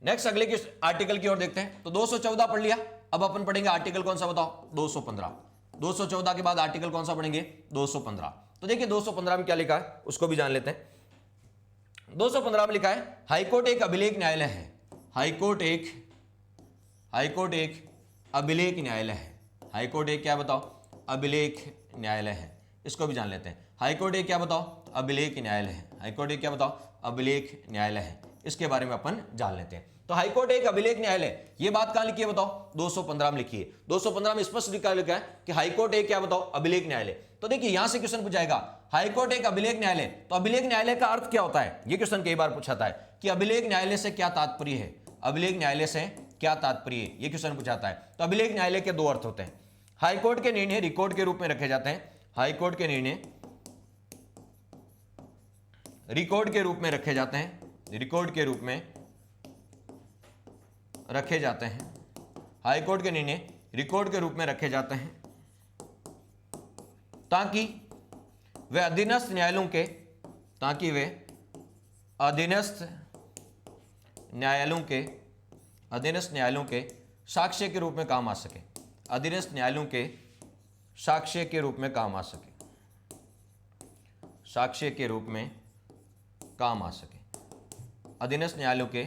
नेक्स्ट अगले की आर्टिकल की ओर देखते हैं। तो 214 पढ़ लिया, अब अपन पढ़ेंगे आर्टिकल कौन सा बताओ, 215। 214 के बाद आर्टिकल कौन सा पढ़ेंगे, 215। तो देखिए 215 में क्या लिखा है उसको भी जान लेते हैं। 215 में लिखा है हाईकोर्ट एक अभिलेख न्यायालय है, हाईकोर्ट एक अभिलेख न्यायालय है। हाईकोर्ट एक क्या बताओ, अभिलेख न्यायालय है, इसको भी जान लेते हैं। हाईकोर्ट एक क्या बताओ, अभिलेख न्यायालय है, हाईकोर्ट एक क्या बताओ, अभिलेख न्यायालय है, इसके बारे में अपन जान लेते हैं। तो हाईकोर्ट एक अभिलेख न्यायालय, ये बात कहां लिखी है बताओ, 215 में लिखी है। 215 में स्पष्ट लिखा है कि हाईकोर्ट एक क्या बताओ, अभिलेख न्यायालय। तो देखिए यहां से क्वेश्चन पूछाएगा हाईकोर्ट एक अभिलेख न्यायालय, तो अभिलेख न्यायालय का अर्थ क्या होता है, ये क्वेश्चन कई बार पूछाता है कि अभिलेख न्यायालय से क्या तात्पर्य है, अभिलेख न्यायालय से क्या तात्पर्य है, ये क्वेश्चन पूछाता है। तो अभिलेख न्यायालय के दो अर्थ होते हैं, हाईकोर्ट के निर्णय रिकॉर्ड के रूप में रखे जाते हैं, हाईकोर्ट के निर्णय रिकॉर्ड के रूप में रखे जाते हैं, रिकॉर्ड के रूप में रखे जाते हैं, हाईकोर्ट के निर्णय रिकॉर्ड के रूप में रखे जाते हैं ताकि वे अधीनस्थ न्यायालयों के, ताकि वे अधीनस्थ न्यायालयों के साक्ष्य के रूप में काम आ सके, अधीनस्थ न्यायालयों के साक्ष्य के रूप में काम आ सके, साक्ष्य के रूप में काम आ सके, अधीनस्थ न्यायालयों के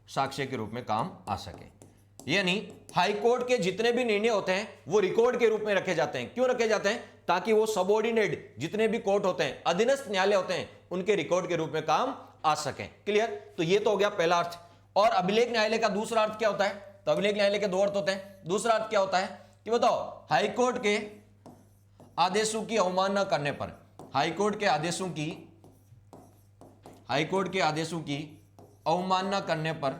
साक्ष्य के रूप में काम आ सके। यानी हाईकोर्ट के जितने भी निर्णय होते हैं वो रिकॉर्ड के रूप में रखे जाते हैं। क्यों रखे जाते हैं, ताकि वो सबऑर्डिनेट जितने भी कोर्ट होते हैं, अधीनस्थ न्यायालय होते हैं, उनके रिकॉर्ड के रूप में काम आ सके। क्लियर, तो ये तो हो गया पहला अर्थ। और अभिलेख न्यायालय का दूसरा अर्थ क्या होता है, तो अभिलेख न्यायालय के दो अर्थ होते हैं। दूसरा अर्थ क्या होता है कि बताओ, हाईकोर्ट के आदेशों की अवमानना करने पर, हाईकोर्ट के आदेशों की अवमानना करने पर,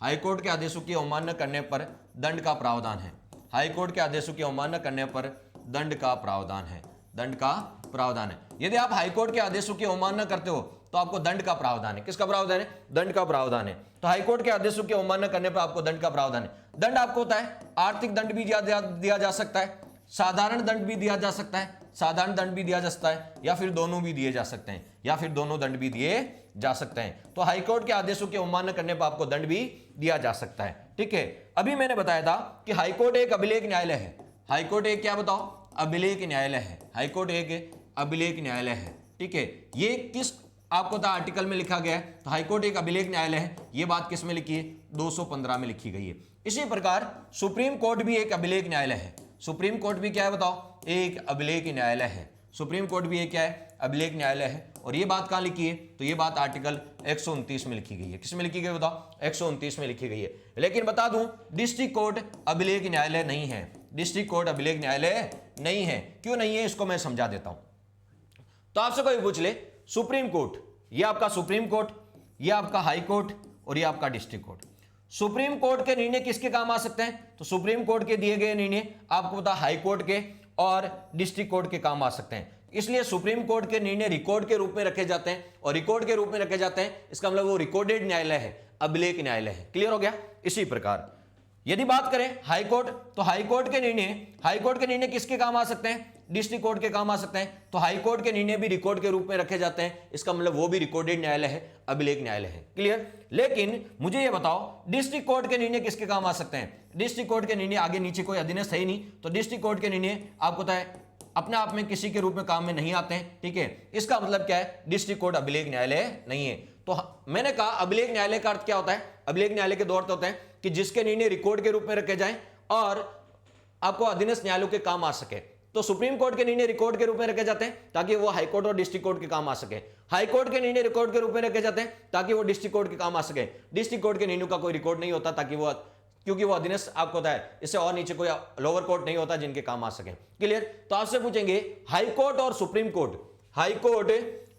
हाईकोर्ट के आदेशों की अवमानना करने पर दंड का प्रावधान है, हाईकोर्ट के आदेशों की अवमानना करने पर दंड का प्रावधान है, दंड का प्रावधान है। यदि आप हाईकोर्ट के आदेशों की अवमानना करते हो तो आपको दंड का प्रावधान है। किसका प्रावधान है, दंड का प्रावधान है। तो हाईकोर्ट के आदेशों की अवमानना करने पर आपको दंड का प्रावधान है। दंड आपको होता है आर्थिक दंड भी दिया जा सकता है, साधारण दंड भी दिया जा सकता है, साधारण दंड भी दिया जा सकता है, या फिर दोनों भी दिए जा सकते हैं, या फिर दोनों दंड भी दिए जा सकते हैं। तो हाईकोर्ट के आदेशों की अवमानना करने पर आपको दंड भी दिया जा सकता है। ठीक है, अभी मैंने बताया था कि हाईकोर्ट एक अभिलेख न्यायालय है। हाईकोर्ट एक क्या बताओ, अभिलेख न्यायालय है। हाईकोर्ट एक अभिलेख न्यायालय है। ठीक है, ये किस आपको था आर्टिकल में लिखा गया है, तो हाईकोर्ट एक अभिलेख न्यायालय है। ये बात किस में लिखी है, 215 में लिखी गई है। इसी प्रकार सुप्रीम कोर्ट भी एक अभिलेख न्यायालय है। सुप्रीम कोर्ट भी क्या है बताओ, एक अभिलेख न्यायालय है। सुप्रीम कोर्ट भी एक क्या है, अभिलेख न्यायालय है। और ये बात कहां लिखी है, तो ये बात आर्टिकल 129 में लिखी गई है। किस में लिखी गई बताओ, 129 में लिखी गई है। लेकिन बता दूं, डिस्ट्रिक्ट कोर्ट अभिलेख न्यायालय नहीं है। डिस्ट्रिक्ट कोर्ट अभिलेख न्यायालय नहीं है। क्यों नहीं है, इसको मैं समझा देता हूं। तो आपसे कोई पूछ ले, सुप्रीम कोर्ट, ये आपका सुप्रीम कोर्ट, ये आपका हाई कोर्ट और ये आपका डिस्ट्रिक्ट कोर्ट। सुप्रीम कोर्ट के निर्णय किसके काम आ सकते हैं, तो सुप्रीम कोर्ट के दिए गए निर्णय आपको पता हाई कोर्ट के और डिस्ट्रिक्ट कोर्ट के काम आ सकते हैं। इसलिए सुप्रीम कोर्ट के निर्णय रिकॉर्ड के रूप में रखे जाते हैं, और रिकॉर्ड के रूप में रखे जाते हैं, इसका मतलब वो रिकॉर्डेड न्यायालय है, अभिलेख न्यायालय है। क्लियर हो गया। इसी प्रकार यदि बात करें हाई कोर्ट, तो हाई कोर्ट के निर्णय किसके काम आ सकते हैं, डिस्ट्रिक्ट कोर्ट के काम आ सकते हैं। तो हाई कोर्ट के निर्णय भी रिकॉर्ड के रूप में रखे जाते हैं, इसका मतलब वो भी रिकॉर्डेड न्यायालय है, अभिलेख न्यायालय है। क्लियर। लेकिन मुझे ये बताओ, डिस्ट्रिक्ट कोर्ट के निर्णय किसके काम आ सकते हैं। डिस्ट्रिक्ट कोर्ट के निर्णय आगे नीचे कोई अधीनस्थ है ही नहीं, तो डिस्ट्रिक्ट कोर्ट के निर्णय आपको पता है अपने आप में किसी के रूप में काम में नहीं आते हैं। ठीक है, इसका मतलब क्या है, डिस्ट्रिक्ट कोर्ट अभिलेख न्यायालय नहीं है। तो मैंने कहा अभिलेख न्यायालय का अर्थ क्या होता है, अभिलेख न्यायालय के दो अर्थ होते हैं कि जिसके निर्णय रिकॉर्ड के रूप में रखे जाएं और आपको अधीनस्थ न्यायालयों के काम आ सके। तो सुप्रीम कोर्ट के निर्णय रिकॉर्ड के रूप में रखे जाते हैं ताकि वो हाई कोर्ट और डिस्ट्रिक्ट कोर्ट के काम आ सके। हाई कोर्ट के निर्णय रिकॉर्ड के रूप में रखे जाते हैं ताकि वो डिस्ट्रिक्ट कोर्ट के काम आ सके। डिस्ट्रिक्ट कोर्ट के निर्णयों का कोई रिकॉर्ड नहीं होता ताकि वो, क्योंकि वो अधीनस्थ आपको होता है, इससे और नीचे कोई लोअर कोर्ट नहीं होता जिनके काम आ सके। क्लियर। तो आपसे पूछेंगे हाई कोर्ट और सुप्रीम कोर्ट, हाई कोर्ट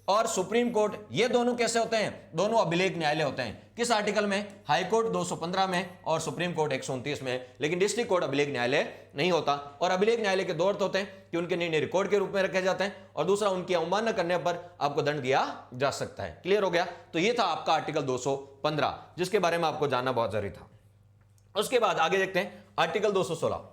और सुप्रीम कोर्ट ये दोनों कैसे होते हैं, दोनों अभिलेख न्यायालय होते हैं। किस आर्टिकल में, हाई कोर्ट 215 में और सुप्रीम कोर्ट 129 में। लेकिन डिस्ट्रिक्ट कोर्ट अभिलेख न्यायालय नहीं होता। और अभिलेख न्यायालय के दो अर्थ होते हैं कि उनके निर्णय रिकॉर्ड के रूप में रखे जाते हैं, और दूसरा उनकी अवमानना करने पर आपको दंड दिया जा सकता है। क्लियर हो गया। तो ये था आपका आर्टिकल 215, जिसके बारे में आपको जानना बहुत जरूरी था। उसके बाद आगे देखते हैं आर्टिकल 216।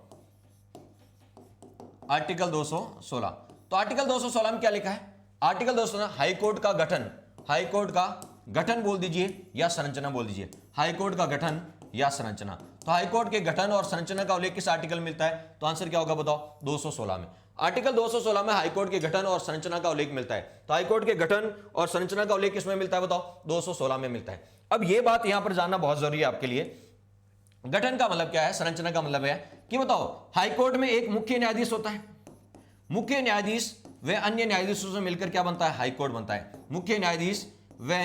आर्टिकल 216, तो आर्टिकल 216 में क्या लिखा है, आर्टिकल 216 हाई कोर्ट का गठन, हाई कोर्ट का गठन बोल दीजिए या संरचना बोल दीजिए, हाई कोर्ट का गठन या संरचना। तो हाई कोर्ट के गठन और संरचना का उल्लेख किस आर्टिकल में मिलता है, तो आंसर क्या होगा बताओ, 216 में। आर्टिकल 216 में हाई कोर्ट के गठन और संरचना का उल्लेख मिलता है। तो हाई कोर्ट के गठन और संरचना का उल्लेख किसमें मिलता है बताओ, 216 में मिलता है। अब यह बात यहां पर जानना बहुत जरूरी है आपके लिए, गठन का मतलब क्या है, संरचना का मतलब है कि बताओ हाई कोर्ट में एक मुख्य न्यायाधीश होता है, मुख्य न्यायाधीश व अन्य न्यायाधीशों से मिलकर क्या बनता है, हाई कोर्ट बनता है। मुख्य न्यायाधीश व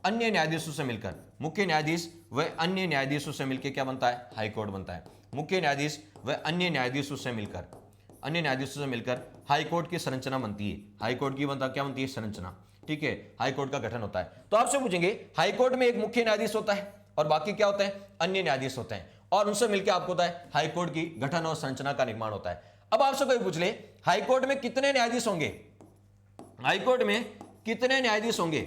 अन्य न्यायाधीशों से मिलकर, मुख्य न्यायाधीश व अन्य न्यायाधीशों से मिलकर क्या बनता है, हाई कोर्ट बनता है। मुख्य न्यायाधीश व अन्य न्यायाधीशों से मिलकर, अन्य न्यायाधीशों से मिलकर हाई कोर्ट की संरचना बनती है। हाई कोर्ट की बनता क्या बनती है, संरचना। ठीक है, हाई कोर्ट का गठन होता है। तो आपसे पूछेंगे हाई कोर्ट में एक मुख्य न्यायाधीश होता है और बाकी क्या होते हैं, अन्य न्यायाधीश होते हैं, और उनसे मिलकर आपको होता है हाई कोर्ट की गठन और संरचना का निर्माण होता है। अब आपसे कोई पूछ ले हाई कोर्ट में कितने न्यायाधीश होंगे, हाई कोर्ट में कितने न्यायाधीश होंगे,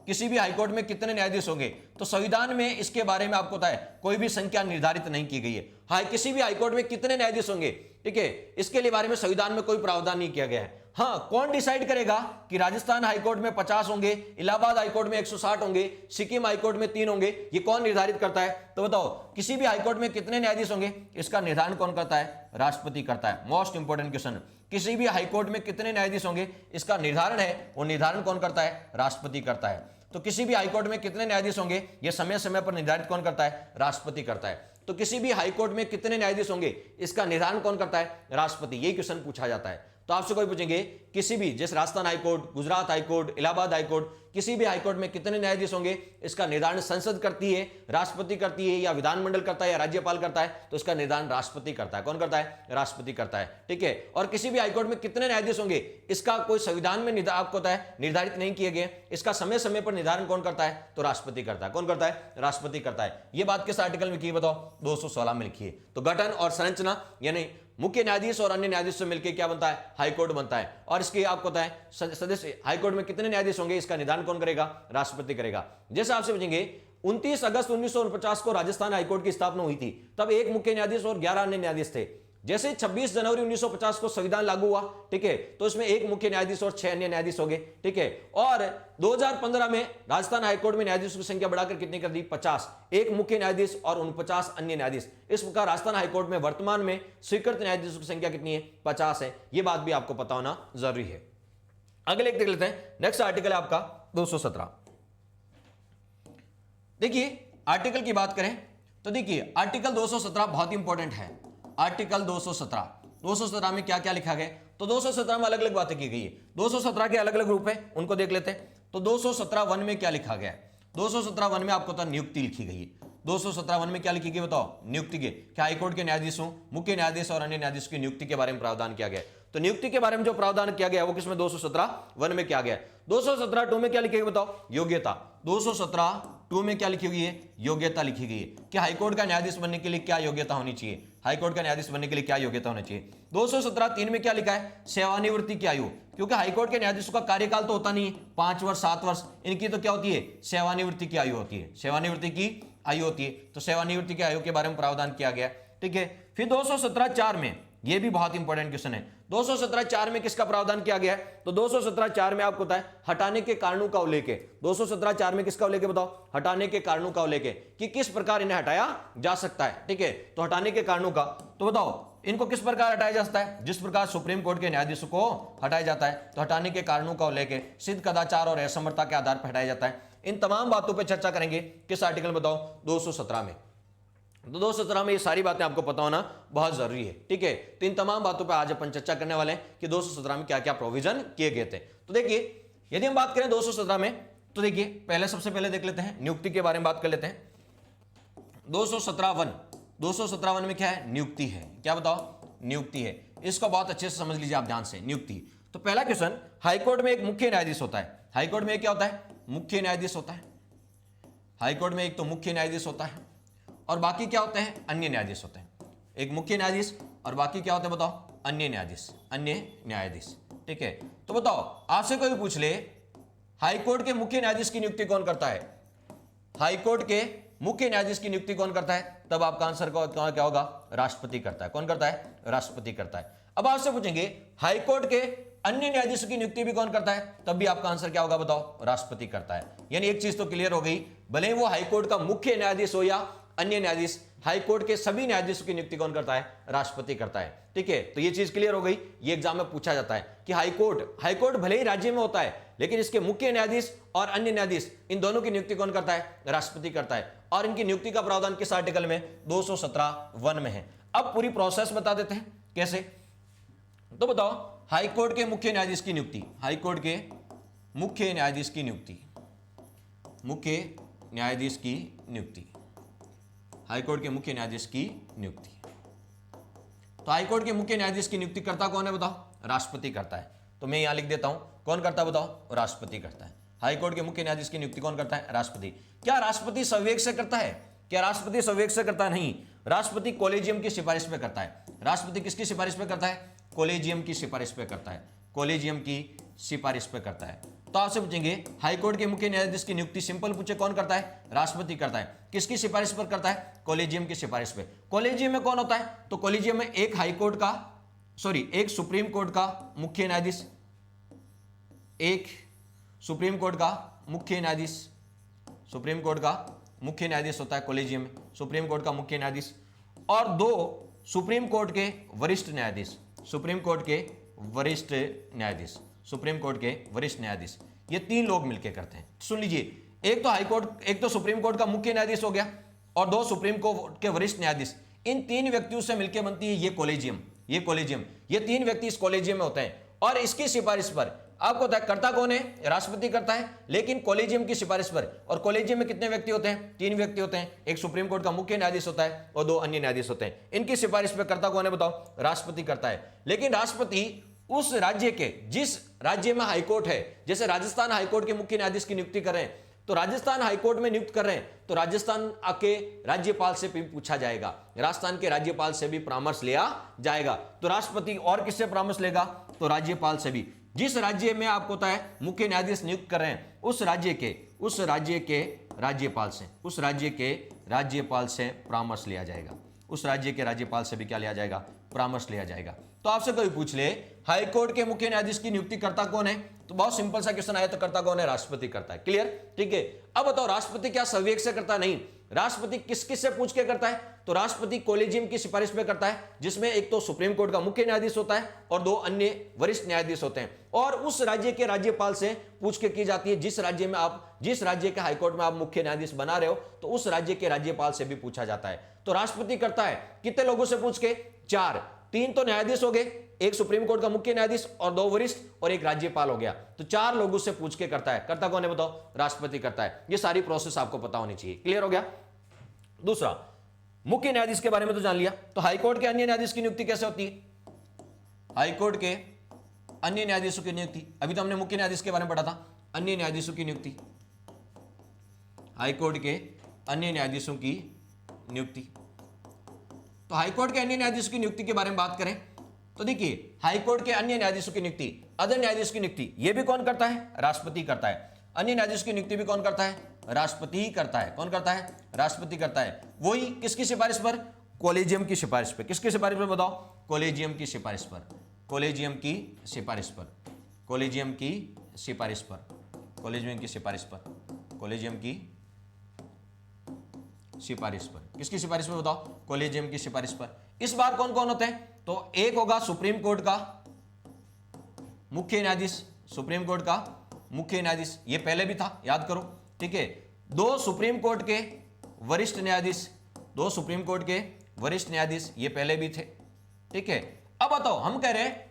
किसी भी हाई कोर्ट में कितने न्यायाधीश होंगे, तो संविधान में इसके बारे में आपको पता है कोई भी संख्या निर्धारित नहीं की गई है। किसी भी हाई कोर्ट में कितने न्यायाधीश होंगे, ठीक है, इसके लिए बारे में संविधान में कोई प्रावधान नहीं किया गया है। हाँ, कौन डिसाइड करेगा कि राजस्थान हाईकोर्ट में 50 होंगे, इलाहाबाद हाईकोर्ट में 160 होंगे, सिक्किम हाईकोर्ट में 3 होंगे, ये कौन निर्धारित करता है, तो बताओ किसी भी हाईकोर्ट में कितने न्यायाधीश होंगे, इसका निर्धारण कौन करता है, राष्ट्रपति करता है। मोस्ट इंपोर्टेंट क्वेश्चन, किसी भी हाईकोर्ट में कितने न्यायाधीश होंगे, इसका निर्धारण है, वो निर्धारण कौन करता है, राष्ट्रपति करता है। तो किसी भी हाईकोर्ट में कितने न्यायाधीश होंगे, ये समय समय पर निर्धारित कौन करता है, राष्ट्रपति करता है। तो किसी भी हाईकोर्ट में कितने न्यायाधीश होंगे, इसका निर्धारण कौन करता है, राष्ट्रपति। यही क्वेश्चन पूछा जाता है। तो आपसे कोई पूछेंगे किसी भी, जैसे Rajasthan high court, Gujarat high court, Allahabad high court, किसी भी हाईकोर्ट में कितने न्यायाधीश होंगे, इसका निर्धारण संसद करती है, राष्ट्रपति करती है, या विधानमंडल करता है, या राज्यपाल करता है, तो इसका निर्धारण राष्ट्रपति करता है। कौन करता है, राष्ट्रपति करता है। ठीक है, और किसी भी हाईकोर्ट में कितने न्यायाधीश होंगे, इसका कोई संविधान में आपको होता है निर्धारित नहीं किए गए, इसका समय समय पर निर्धारण कौन करता है, तो राष्ट्रपति करता है। कौन करता है, राष्ट्रपति करता है। यह बात किस आर्टिकल में की बताओ, 216 में लिखी है। तो गठन और संरचना यानी मुख्य न्यायाधीश और अन्य न्यायाधीश से मिलकर क्या बनता है, हाईकोर्ट बनता है। और इसके आपको पता है सदस्य हाईकोर्ट में कितने न्यायाधीश होंगे, इसका निर्धारण कौन करेगा, राष्ट्रपति करेगा। जैसे आपसे पूछेंगे 29 अगस्त 1949 को राजस्थान हाईकोर्ट की स्थापना हुई थी, तब एक मुख्य न्यायाधीश और 11 अन्य न्यायाधीश थे। जैसे 26 जनवरी 1950 को संविधान लागू हुआ, ठीक है, तो इसमें एक मुख्य न्यायाधीश और 6 अन्य न्यायाधीश हो गए, ठीक है। और 2015 में राजस्थान हाईकोर्ट में न्यायाधीशों की संख्या बढ़ाकर कितनी कर दी? 50, एक मुख्य न्यायाधीश और 49 अन्य न्यायाधीश। इस प्रकार राजस्थान हाईकोर्ट में वर्तमान में स्वीकृत न्यायाधीशों की संख्या कितनी है? 50 है। यह बात भी आपको पता होना जरूरी है। अगले एक देख लेते हैं। नेक्स्ट आर्टिकल है आपका 217। देखिए आर्टिकल की बात करें तो देखिए आर्टिकल 217 बहुत इंपॉर्टेंट है। आर्टिकल 217 में क्या क्या लिखा गया? तो 217 में अलग अलग बातें की गई है। 217 के अलग अलग रूप है, उनको देख लेते हैं। तो 217 वन में क्या लिखा गया है? 217 वन में आपको नियुक्ति लिखी गई है। 217 वन में क्या लिखी गई बताओ? नियुक्ति के, क्या हाईकोर्ट के न्यायाधीशों, मुख्य न्यायाधीश और अन्य न्यायाधीशों की नियुक्ति के बारे में प्रावधान किया गया। तो नियुक्ति के बारे में जो प्रावधान किया गया वो किसमें? 217 वन में किया गया। 217 टू में क्या लिखी गई बताओ? योग्यता। 217 टू में क्या लिखी हुई है? योग्यता लिखी गई है कि हाईकोर्ट का न्यायाधीश बनने के लिए क्या योग्यता होनी चाहिए, हाईकोर्ट का न्यायाधीश बनने के लिए क्या योग्यता होनी चाहिए। 217 3 में क्या लिखा है? सेवानिवृत्ति की आयु, क्योंकि हाईकोर्ट के न्यायाधीशों का कार्यकाल तो होता नहीं है 5 वर्ष 7 वर्ष, इनकी तो क्या होती है? सेवानिवृत्ति की आयु होती है, सेवानिवृत्ति की आयु होती है। तो सेवानिवृत्ति की आयु के बारे में प्रावधान किया गया, ठीक है। फिर 217 4 में, यह भी बहुत इंपॉर्टेंट क्वेश्चन है, 217 4 में किसका प्रावधान किया गया है? तो 217 4 में आपको पता है हटाने के कारणों का उल्लेख है। 217 4 में किसका उल्लेख है बताओ? हटाने के कारणों का उल्लेख है कि किस प्रकार इन्हें हटाया जा सकता है, ठीक है। तो हटाने के कारणों का, तो बताओ इनको किस प्रकार हटाया जा सकता है? जिस प्रकार सुप्रीम कोर्ट के न्यायाधीशों को हटाया जाता है। तो हटाने के कारणों का उल्लेख है, सिद्ध कदाचार और असमर्थता के आधार पर हटाया जाता है। इन तमाम बातों पर चर्चा करेंगे किस आर्टिकल में बताओ? 217 में। तो 217 में ये सारी बातें आपको पता होना बहुत जरूरी है, ठीक है। तो इन तमाम बातों पर आज अपन चर्चा करने वाले हैं कि 217 में क्या क्या प्रोविजन किए गए थे। तो देखिए यदि हम बात करें 217 में, तो देखिए पहले सबसे पहले देख लेते हैं नियुक्ति के बारे में बात कर लेते हैं। 217 वन में क्या है? नियुक्ति है। क्या बताओ? नियुक्ति है। इसको बहुत अच्छे से समझ लीजिए आप ध्यान से। नियुक्ति, तो पहला क्वेश्चन, हाईकोर्ट में एक मुख्य न्यायाधीश होता है। हाईकोर्ट में क्या होता है? मुख्य न्यायाधीश होता है। हाईकोर्ट में एक तो मुख्य न्यायाधीश होता है और बाकी क्या होते हैं? अन्य न्यायाधीश होते हैं। एक मुख्य न्यायाधीश और बाकी क्या होते हैं बताओ? अन्य न्यायाधीश, अन्य न्यायाधीश, ठीक है। तो बताओ आपसे कोई पूछ ले हाईकोर्ट के मुख्य न्यायाधीश की नियुक्ति कौन करता है? हाईकोर्ट के मुख्य न्यायाधीश की नियुक्ति कौन करता है? तब आपका आंसर क्या होगा? राष्ट्रपति करता है। कौन करता है? राष्ट्रपति करता है। अब आपसे पूछेंगे हाईकोर्ट के अन्य न्यायाधीशों की नियुक्ति भी कौन करता है? तब भी आपका आंसर क्या होगा बताओ? राष्ट्रपति करता है। यानी एक चीज तो क्लियर हो गई, भले वो हाईकोर्ट का मुख्य न्यायाधीश हो या अन्य न्यायाधीश, हाईकोर्ट के सभी न्यायाधीशों की नियुक्ति कौन करता है? राष्ट्रपति करता है, ठीक है। तो ये चीज क्लियर हो गई। ये एग्जाम में पूछा जाता है कि हाईकोर्ट भले ही राज्य में होता है, लेकिन इसके मुख्य न्यायाधीश और अन्य न्यायाधीश इन दोनों की नियुक्ति कौन करता है? राष्ट्रपति करता है। और इनकी नियुक्ति का प्रावधान किस आर्टिकल में? 217 वन में है। अब पूरी प्रोसेस बता देते हैं कैसे। तो बताओ हाईकोर्ट के मुख्य न्यायाधीश की नियुक्ति, हाईकोर्ट के मुख्य न्यायाधीश की नियुक्ति, मुख्य न्यायाधीश की नियुक्ति, हाईकोर्ट के मुख्य न्यायाधीश की नियुक्ति। तो हाईकोर्ट के मुख्य न्यायाधीश की नियुक्ति करता कौन है बताओ? राष्ट्रपति करता है। तो मैं यहां लिख देता हूं, कौन करता है बताओ? राष्ट्रपति करता है। हाईकोर्ट के मुख्य न्यायाधीश की नियुक्ति कौन करता है? राष्ट्रपति। क्या राष्ट्रपति संवेग से करता है? क्या राष्ट्रपति संवेग से करता है? नहीं, राष्ट्रपति कॉलेजियम की सिफारिश पे करता है। राष्ट्रपति किसकी सिफारिश पे करता है? कॉलेजियम की सिफारिश पे करता है। कॉलेजियम की सिफारिश पे करता है। तो आपसे पूछेंगे हाईकोर्ट के मुख्य न्यायाधीश की नियुक्ति सिंपल पूछे कौन करता है? राष्ट्रपति करता है। किसकी सिफारिश पर करता है? कॉलेजियम की सिफारिश पे। कॉलेजियम में कौन होता है? तो कॉलेजियम में एक हाईकोर्ट का एक सुप्रीम कोर्ट का मुख्य न्यायाधीश, एक सुप्रीम कोर्ट का मुख्य न्यायाधीश, सुप्रीम कोर्ट का मुख्य न्यायाधीश होता है कॉलेजियम में, सुप्रीम कोर्ट का मुख्य न्यायाधीश, और 2 सुप्रीम कोर्ट के वरिष्ठ न्यायाधीश, सुप्रीम कोर्ट के वरिष्ठ न्यायाधीश, सुप्रीम कोर्ट के वरिष्ठ न्यायाधीश। ये 3 लोग मिलकर करते हैं। सुन लीजिए, एक तो हाईकोर्ट, एक तो सुप्रीम कोर्ट का मुख्य न्यायाधीश हो गया और 2 सुप्रीम कोर्ट के वरिष्ठ न्यायाधीश। इन 3 व्यक्तियों से मिलकर बनती है ये कॉलेजियम। ये कॉलेजियम, ये 3 व्यक्ति इस कॉलेजियम में होते हैं और इसकी सिफारिश पर आपको पता है करता कौन है? राष्ट्रपति करता है, लेकिन कॉलेजियम की सिफारिश पर। और कॉलेजियम में कितने व्यक्ति होते हैं? 3 व्यक्ति होते हैं। एक सुप्रीम कोर्ट का मुख्य न्यायाधीश होता है और 2 अन्य न्यायाधीश होते हैं। इनकी सिफारिश पर करता कौन है बताओ? राष्ट्रपति करता है। लेकिन राष्ट्रपति उस राज्य के, जिस राज्य में हाईकोर्ट है, जैसे राजस्थान हाईकोर्ट के मुख्य न्यायाधीश की नियुक्ति कर रहे हैं, तो राजस्थान हाईकोर्ट में नियुक्त कर रहे हैं, तो राजस्थान के राज्यपाल से भी पूछा जाएगा, राजस्थान के राज्यपाल से भी परामर्श लिया जाएगा। तो राष्ट्रपति और किससे परामर्श लेगा? तो राज्यपाल से भी। जिस राज्य में आपको होता है मुख्य न्यायाधीश नियुक्त कर रहे हैं, उस राज्य के राज्यपाल से, उस राज्य के राज्यपाल से परामर्श लिया जाएगा, उस राज्य के राज्यपाल से भी क्या लिया जाएगा, परामर्श लिया जाएगा। तो आपसे कोई पूछ ले हाई कोर्ट के मुख्य न्यायाधीश की नियुक्ति करता कौन है, तो बहुत सिंपल सा क्वेश्चन आया, तो करता कौन है, राष्ट्रपति करता है। क्लियर, ठीक है। अब बताओ राष्ट्रपति क्या संवेग से करता है, नहीं, राष्ट्रपति किस किस से पूछ के करता है, तो राष्ट्रपति कोलेजियम की सिफारिश पे करता है, जिसमें एक तो सुप्रीम कोर्ट का मुख्य न्यायाधीश होता है और 2 अन्य वरिष्ठ न्यायाधीश होते हैं, और उस राज्य के राज्यपाल से पूछ के की जाती है। जिस राज्य के हाईकोर्ट में आप मुख्य न्यायाधीश बना रहे हो, तो उस राज्य के राज्यपाल से भी पूछा जाता है। तो राष्ट्रपति करता है कितने लोगों से पूछ के, 4, 3 तो न्यायाधीश हो गए, एक सुप्रीम कोर्ट का मुख्य न्यायाधीश और 2 वरिष्ठ और एक राज्यपाल हो गया, तो 4 लोगों से पूछ के करता है। करता कौन है बताओ, राष्ट्रपति करता है। ये सारी प्रोसेस आपको पता होनी चाहिए। क्लियर हो गया। दूसरा, मुख्य न्यायाधीश के बारे में तो जान लिया, तो हाईकोर्ट के अन्य न्यायाधीश की नियुक्ति कैसे होती है, हाईकोर्ट के अन्य न्यायाधीशों की नियुक्ति, अभी तो हमने मुख्य न्यायाधीश के बारे में पढ़ा था, अन्य न्यायाधीशों की नियुक्ति, हाईकोर्ट के अन्य न्यायाधीशों की नियुक्ति। तो हाईकोर्ट के अन्य न्यायाधीशों की नियुक्ति के बारे में बात करें तो देखिए, हाईकोर्ट के अन्य न्यायाधीशों की नियुक्ति, अदर न्यायाधीश की नियुक्ति, यह भी कौन करता है, राष्ट्रपति करता है। अन्य न्यायाधीश की नियुक्ति भी कौन करता है, राष्ट्रपति ही करता है। कौन करता है, राष्ट्रपति करता है। वही किसकी सिफारिश पर, कोलेजियम की सिफारिश पर। किसकी सिफारिश पर बताओ, कोलेजियम की सिफारिश पर, कोलेजियम की सिफारिश पर, कोलेजियम की सिफारिश पर, कोलेजियम की सिफारिश पर, कोलेजियम की सिफारिश पर। किसकी सिफारिश पर बताओ, कोलेजियम की सिफारिश पर। इस बार कौन कौन होते हैं, तो एक होगा सुप्रीम कोर्ट का मुख्य न्यायाधीश, सुप्रीम कोर्ट का मुख्य न्यायाधीश, ये पहले भी था, याद करो, ठीक है। 2 सुप्रीम कोर्ट के वरिष्ठ न्यायाधीश, 2 सुप्रीम कोर्ट के वरिष्ठ न्यायाधीश, ये पहले भी थे, ठीक है। अब बताओ, हम कह रहे हैं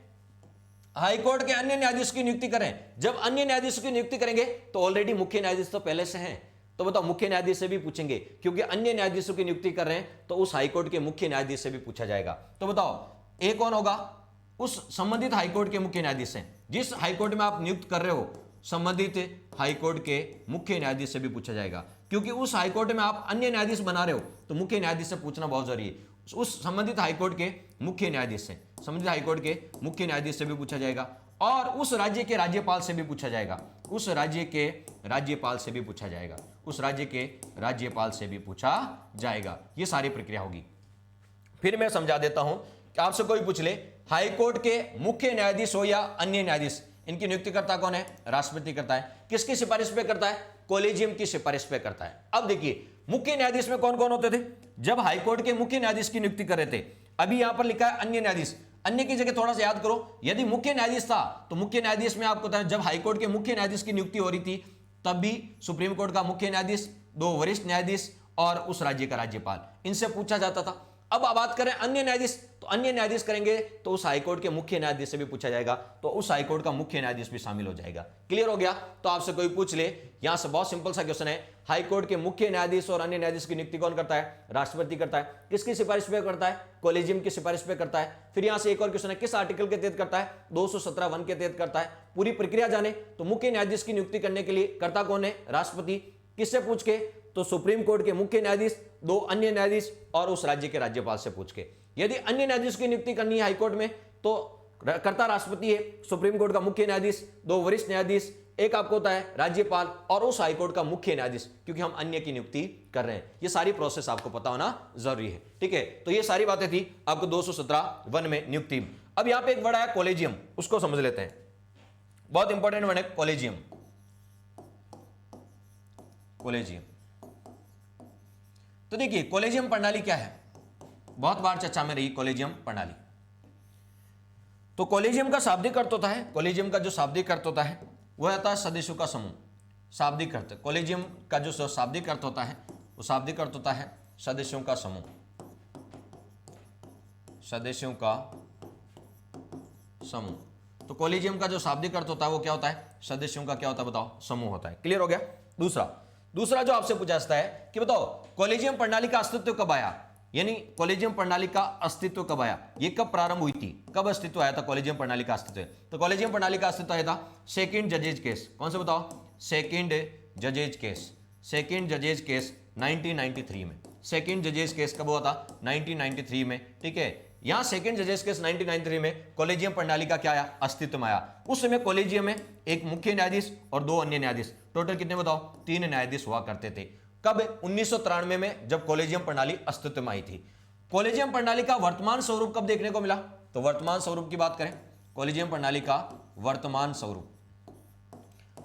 हाईकोर्ट के अन्य न्यायाधीश की नियुक्ति करें। जब अन्य न्यायाधीश की नियुक्ति करेंगे तो ऑलरेडी मुख्य न्यायाधीश तो पहले से हैं, तो बताओ मुख्य न्यायाधीश से भी पूछेंगे, क्योंकि अन्य न्यायाधीशों की नियुक्ति कर रहे हैं, तो उस हाईकोर्ट के मुख्य न्यायाधीश से भी पूछा जाएगा। तो बताओ एक कौन होगा, उस संबंधित हाईकोर्ट के मुख्य न्यायाधीश से, जिस हाईकोर्ट में आप नियुक्त कर रहे हो, संबंधित हाईकोर्ट के मुख्य न्यायाधीश से भी पूछा जाएगा, क्योंकि उस हाईकोर्ट में आप अन्य न्यायाधीश बना रहे हो, तो मुख्य न्यायाधीश से पूछना बहुत जरूरी है। उस संबंधित हाईकोर्ट के मुख्य न्यायाधीश से, संबंधित हाईकोर्ट के मुख्य न्यायाधीश से भी पूछा जाएगा, और उस राज्य के राज्यपाल से भी पूछा जाएगा, उस राज्य के राज्यपाल से भी पूछा जाएगा, उस राज्य के राज्यपाल से भी पूछा जाएगा। ये सारी प्रक्रिया होगी। फिर मैं समझा देता हूं कि आपसे कोई पूछ ले हाईकोर्ट के मुख्य न्यायाधीश हो या अन्य न्यायाधीश, इनकी नियुक्ति करता कौन है, राष्ट्रपति करता है। किसकी सिफारिश पे करता है, कोलेजियम की सिफारिश पे करता है। अब देखिए मुख्य न्यायाधीश में कौन कौन होते थे, जब हाईकोर्ट के मुख्य न्यायाधीश की नियुक्ति कर रहे थे, अभी यहां पर लिखा है अन्य न्यायाधीश, अन्य की जगह थोड़ा सा याद करो, यदि मुख्य न्यायाधीश था तो मुख्य न्यायाधीश में आपको था, जब हाईकोर्ट के मुख्य न्यायाधीश की नियुक्ति हो रही थी, तब भी सुप्रीम कोर्ट का मुख्य न्यायाधीश, 2 वरिष्ठ न्यायाधीश और उस राज्य का राज्यपाल, इनसे पूछा जाता था। अब बात करें अन्य न्यायाधीश, तो अन्य न्यायाधीश करेंगे तो उस हाईकोर्ट के मुख्य न्यायाधीश से भी पूछा जाएगा, तो उस हाईकोर्ट का मुख्य न्यायाधीश भी शामिल हो जाएगा। क्लियर हो गया। तो आपसे कोई पूछ ले, यहां से बहुत सिंपल सा क्वेश्चन है, हाईकोर्ट के मुख्य न्यायाधीश और अन्य न्यायाधीश की नियुक्ति कौन करता है, राष्ट्रपति करता है। किसकी सिफारिश पे करता है, कोलेजियम की सिफारिश पे करता है। फिर यहां से एक और क्वेश्चन है, किस आर्टिकल के तहत करता है, 217(1) के तहत करता है। पूरी प्रक्रिया जाने तो मुख्य न्यायाधीश की नियुक्ति करने के लिए करता कौन है, राष्ट्रपति। किससे पूछ के, तो सुप्रीम कोर्ट के मुख्य न्यायाधीश, 2 अन्य न्यायाधीश और उस राज्य के राज्यपाल से पूछ के। यदि अन्य न्यायाधीश की नियुक्ति करनी है हाईकोर्ट में, तो करता राष्ट्रपति है, सुप्रीम कोर्ट का मुख्य न्यायाधीश, 2 वरिष्ठ न्यायाधीश, एक आपको होता है राज्यपाल और उस हाईकोर्ट का मुख्य न्यायाधीश, क्योंकि हम अन्य की नियुक्ति कर रहे हैं। ये सारी प्रोसेस आपको पता होना जरूरी है, ठीक है। तो ये सारी बातें थी आपको 217(1) में नियुक्ति। अब यहां पे एक वर्ड है कोलेजियम, उसको समझ लेते हैं, बहुत इंपॉर्टेंट वर्ड है कोलेजियम। कोलेजियम, तो देखिए कोलेजियम प्रणाली क्या है, बहुत बार चर्चा में रही कोलेजियम प्रणाली। तो कोलेजियम का शाब्दिक अर्थ होता है, कोलेजियम का जो शाब्दिक अर्थ होता है वह होता है सदस्यों का समूह। शाब्दिक अर्थ, कोलेजियम का जो शाब्दिक अर्थ होता है वो शाब्दिक अर्थ होता है सदस्यों का समूह, सदस्यों का समूह। तो कोलेजियम का जो शाब्दिक अर्थ होता है वो क्या होता है, सदस्यों का क्या होता है बताओ, समूह होता है। क्लियर हो गया। दूसरा जो आपसे पूछा जाता है कि बताओ कोलेजियम प्रणाली का अस्तित्व कब आया, यानी कोलेजियम प्रणाली का अस्तित्व कब आया, ये कब प्रारंभ हुई थी, कब अस्तित्व आया था कोलेजियम प्रणाली का अस्तित्व। तो कोलेजियम प्रणाली का अस्तित्व आया था सेकंड जजेज केस, कौन से बताओ, सेकंड जजेज केस, सेकंड जजेज केस 1993 में। सेकंड जजेज केस कब हुआ था, 1993 में, ठीक है। यहां सेकंड जजेस केस 1993 में कोलेजियम प्रणाली का क्या आया, अस्तित्व में आया। उस समय कोलेजियम में एक मुख्य न्यायाधीश और 2 अन्य न्यायाधीश, टोटल कितने बताओ, 3 न्यायाधीश हुआ करते थे। कब, 1993 में, जब कोलेजियम प्रणाली अस्तित्व में आई थी। कॉलेजियम प्रणाली का वर्तमान स्वरूप कब देखने को मिला? तो वर्तमान स्वरूप की बात करें, कॉलेजियम प्रणाली का वर्तमान स्वरूप,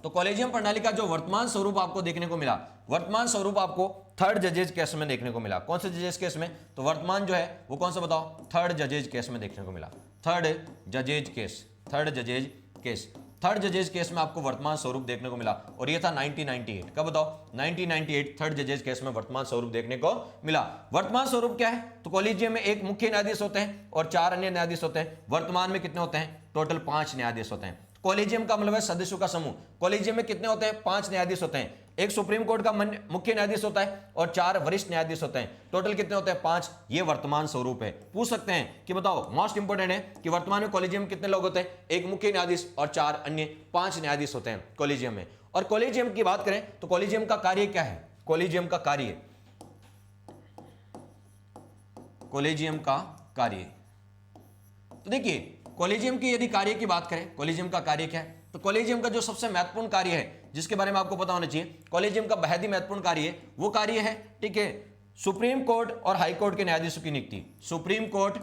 तो कॉलेजियम प्रणाली का जो वर्तमान स्वरूप आपको देखने को मिला, वर्तमान स्वरूप आपको थर्ड जजेज केस में देखने को मिला। कौन से जजेज केस में? तो वर्तमान जो है वो कौन सा बताओ? थर्ड जजेज केस में देखने को मिला। थर्ड जजेज केस, थर्ड जजेज केस, थर्ड जजेज केस में आपको वर्तमान स्वरूप देखने को मिला, और ये था 1998। कब बताओ? 1998 थर्ड जजेज केस में वर्तमान स्वरूप देखने को मिला। वर्तमान स्वरूप क्या है? तो कॉलेजियम में एक मुख्य न्यायाधीश होते हैं और 4 अन्य न्यायाधीश होते हैं। वर्तमान में कितने होते हैं? टोटल 5 न्यायाधीश होते हैं। कॉलेजियम का मतलब है सदस्यों का समूह। कॉलेजियम में कितने होते हैं? 5 न्यायाधीश होते हैं। एक सुप्रीम कोर्ट का मुख्य न्यायाधीश होता है और 4 वरिष्ठ न्यायाधीश होते हैं। टोटल कितने होते हैं? 5। ये वर्तमान स्वरूप है। पूछ सकते हैं कि बताओ, मोस्ट इंपोर्टेंट है कि वर्तमान में कॉलेजियम में कितने लोग होते हैं? एक मुख्य न्यायाधीश और 4 अन्य 5 न्यायाधीश होते हैं कॉलेजियम में। और कॉलेजियम की बात करें तो कॉलेजियम का कार्य क्या है? कॉलेजियम का कार्य, कॉलेजियम का कार्य, तो देखिए कॉलेजियम की यदि कार्य की बात करें, कॉलेजियम का कार्य क्या है? तो कॉलेजियम का जो सबसे महत्वपूर्ण कार्य है, जिसके बारे में आपको पता होना चाहिए, कॉलेजियम का बेहद ही महत्वपूर्ण कार्य है, वो कार्य है, ठीक है, सुप्रीम कोर्ट और हाई कोर्ट के न्यायाधीशों की नियुक्ति। सुप्रीम कोर्ट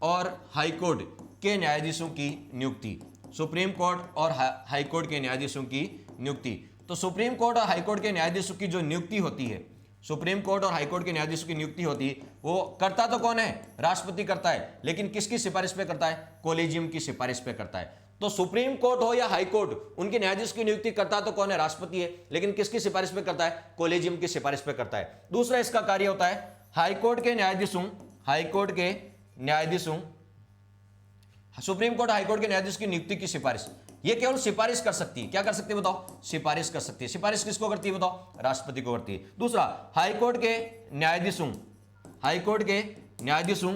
और हाई कोर्ट के न्यायाधीशों की नियुक्ति। सुप्रीम कोर्ट और हाई कोर्ट के न्यायाधीशों की नियुक्ति। तो सुप्रीम कोर्ट और हाई कोर्ट के न्यायाधीशों की जो नियुक्ति होती है, सुप्रीम कोर्ट और हाई कोर्ट के न्यायाधीशों की नियुक्ति होती है, वो करता तो कौन है? राष्ट्रपति करता है, लेकिन किसकी सिफारिश पे करता है? कॉलेजियम की सिफारिश पे करता है। तो सुप्रीम कोर्ट हो या हाई कोर्ट, उनके न्यायाधीश की नियुक्ति करता तो कौन है? राष्ट्रपति है, लेकिन किसकी सिफारिश पे करता है? कॉलेजियम की सिफारिश पे करता है। दूसरा इसका कार्य होता है हाई कोर्ट के न्यायाधीशों, हाई कोर्ट के न्यायाधीशों, सुप्रीम कोर्ट हाई कोर्ट के न्यायाधीश की नियुक्ति की सिफारिश। ये केवल सिफारिश कर सकती है। क्या कर सकती है बताओ? सिफारिश कर सकती है। सिफारिश किसको करती है बताओ? राष्ट्रपति को करती है। दूसरा, हाई कोर्ट के न्यायाधीशों, हाई कोर्ट के न्यायाधीशों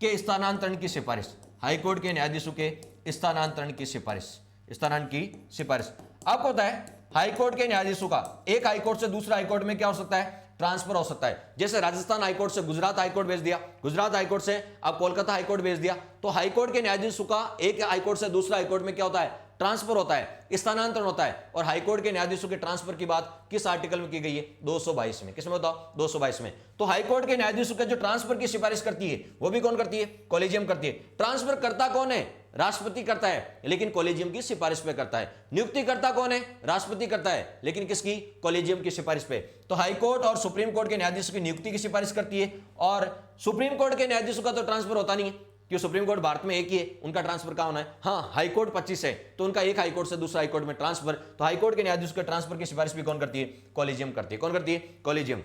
के स्थानांतरण की सिफारिश, हाई कोर्ट के न्यायाधीशों के स्थानांतरण की सिफारिश, स्थानांतरण की सिफारिश। आपको पता है हाई कोर्ट के न्यायाधीशों का एक हाई कोर्ट से दूसरा हाई कोर्ट में क्या हो सकता है? ट्रांसफर हो सकता है। जैसे राजस्थान हाईकोर्ट से गुजरात हाईकोर्ट भेज दिया, गुजरात हाईकोर्ट से आप कोलकाता हाईकोर्ट भेज दिया, तो हाईकोर्ट के न्यायाधीशों का एक हाईकोर्ट से दूसरा हाईकोर्ट में क्या होता है? ट्रांसफर होता है, स्थानांतरण होता है। और हाईकोर्ट के न्यायाधीशों के ट्रांसफर की बात किस आर्टिकल में की गई है? 222 में। किसमें बताओ? 222 में। तो हाईकोर्ट के न्यायाधीशों के जो ट्रांसफर की सिफारिश करती है, वो भी कौन करती है? कॉलेजियम करती है। ट्रांसफर करता कौन है? राष्ट्रपति करता है, लेकिन कॉलेजियम की सिफारिश पे करता है। नियुक्ति करता कौन है? राष्ट्रपति करता है, लेकिन किसकी? कॉलेजियम की सिफारिश पे। तो हाई कोर्ट और सुप्रीम कोर्ट के न्यायाधीशों की नियुक्ति की सिफारिश करती है, और सुप्रीम कोर्ट के न्यायाधीशों का तो ट्रांसफर होता नहीं है, क्यों? सुप्रीम कोर्ट भारत में एक ही है, उनका ट्रांसफर कहां होना है? हाँ, हाई कोर्ट 25 है, तो उनका एक हाई कोर्ट से दूसरा हाई कोर्ट में ट्रांसफर। तो हाई कोर्ट के न्यायाधीशों के ट्रांसफर की सिफारिश भी कौन करती है? कॉलेजियम करती है। कौन करती है? कॉलेजियम।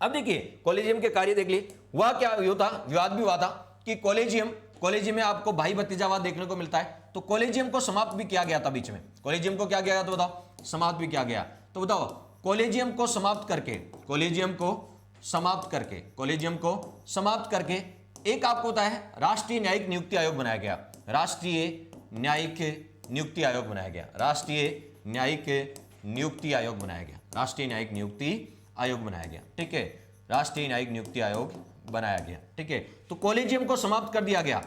अब देखिए कॉलेजियम के कार्य देख लिए। वह क्या था? विवाद भी हुआ था कि कॉलेजियम में आपको भाई भतीजावाद देखने को मिलता है, तो कॉलेजियम को समाप्त भी किया गया था बीच में। कॉलेजियम को क्या किया गया? तो बताओ, समाप्त भी किया गया। तो बताओ, कॉलेजियम को समाप्त करके, कॉलेजियम को समाप्त करके, कॉलेजियम को समाप्त करके एक आपको होता है राष्ट्रीय न्यायिक नियुक्ति आयोग बनाया गया। राष्ट्रीय न्यायिक नियुक्ति आयोग बनाया गया। राष्ट्रीय न्यायिक नियुक्ति आयोग बनाया गया। राष्ट्रीय न्यायिक नियुक्ति आयोग बनाया गया। ठीक है, राष्ट्रीय न्यायिक नियुक्ति आयोग बनाया गया। ठीक है, तो कॉलेजियम को समाप्त कर दिया गया।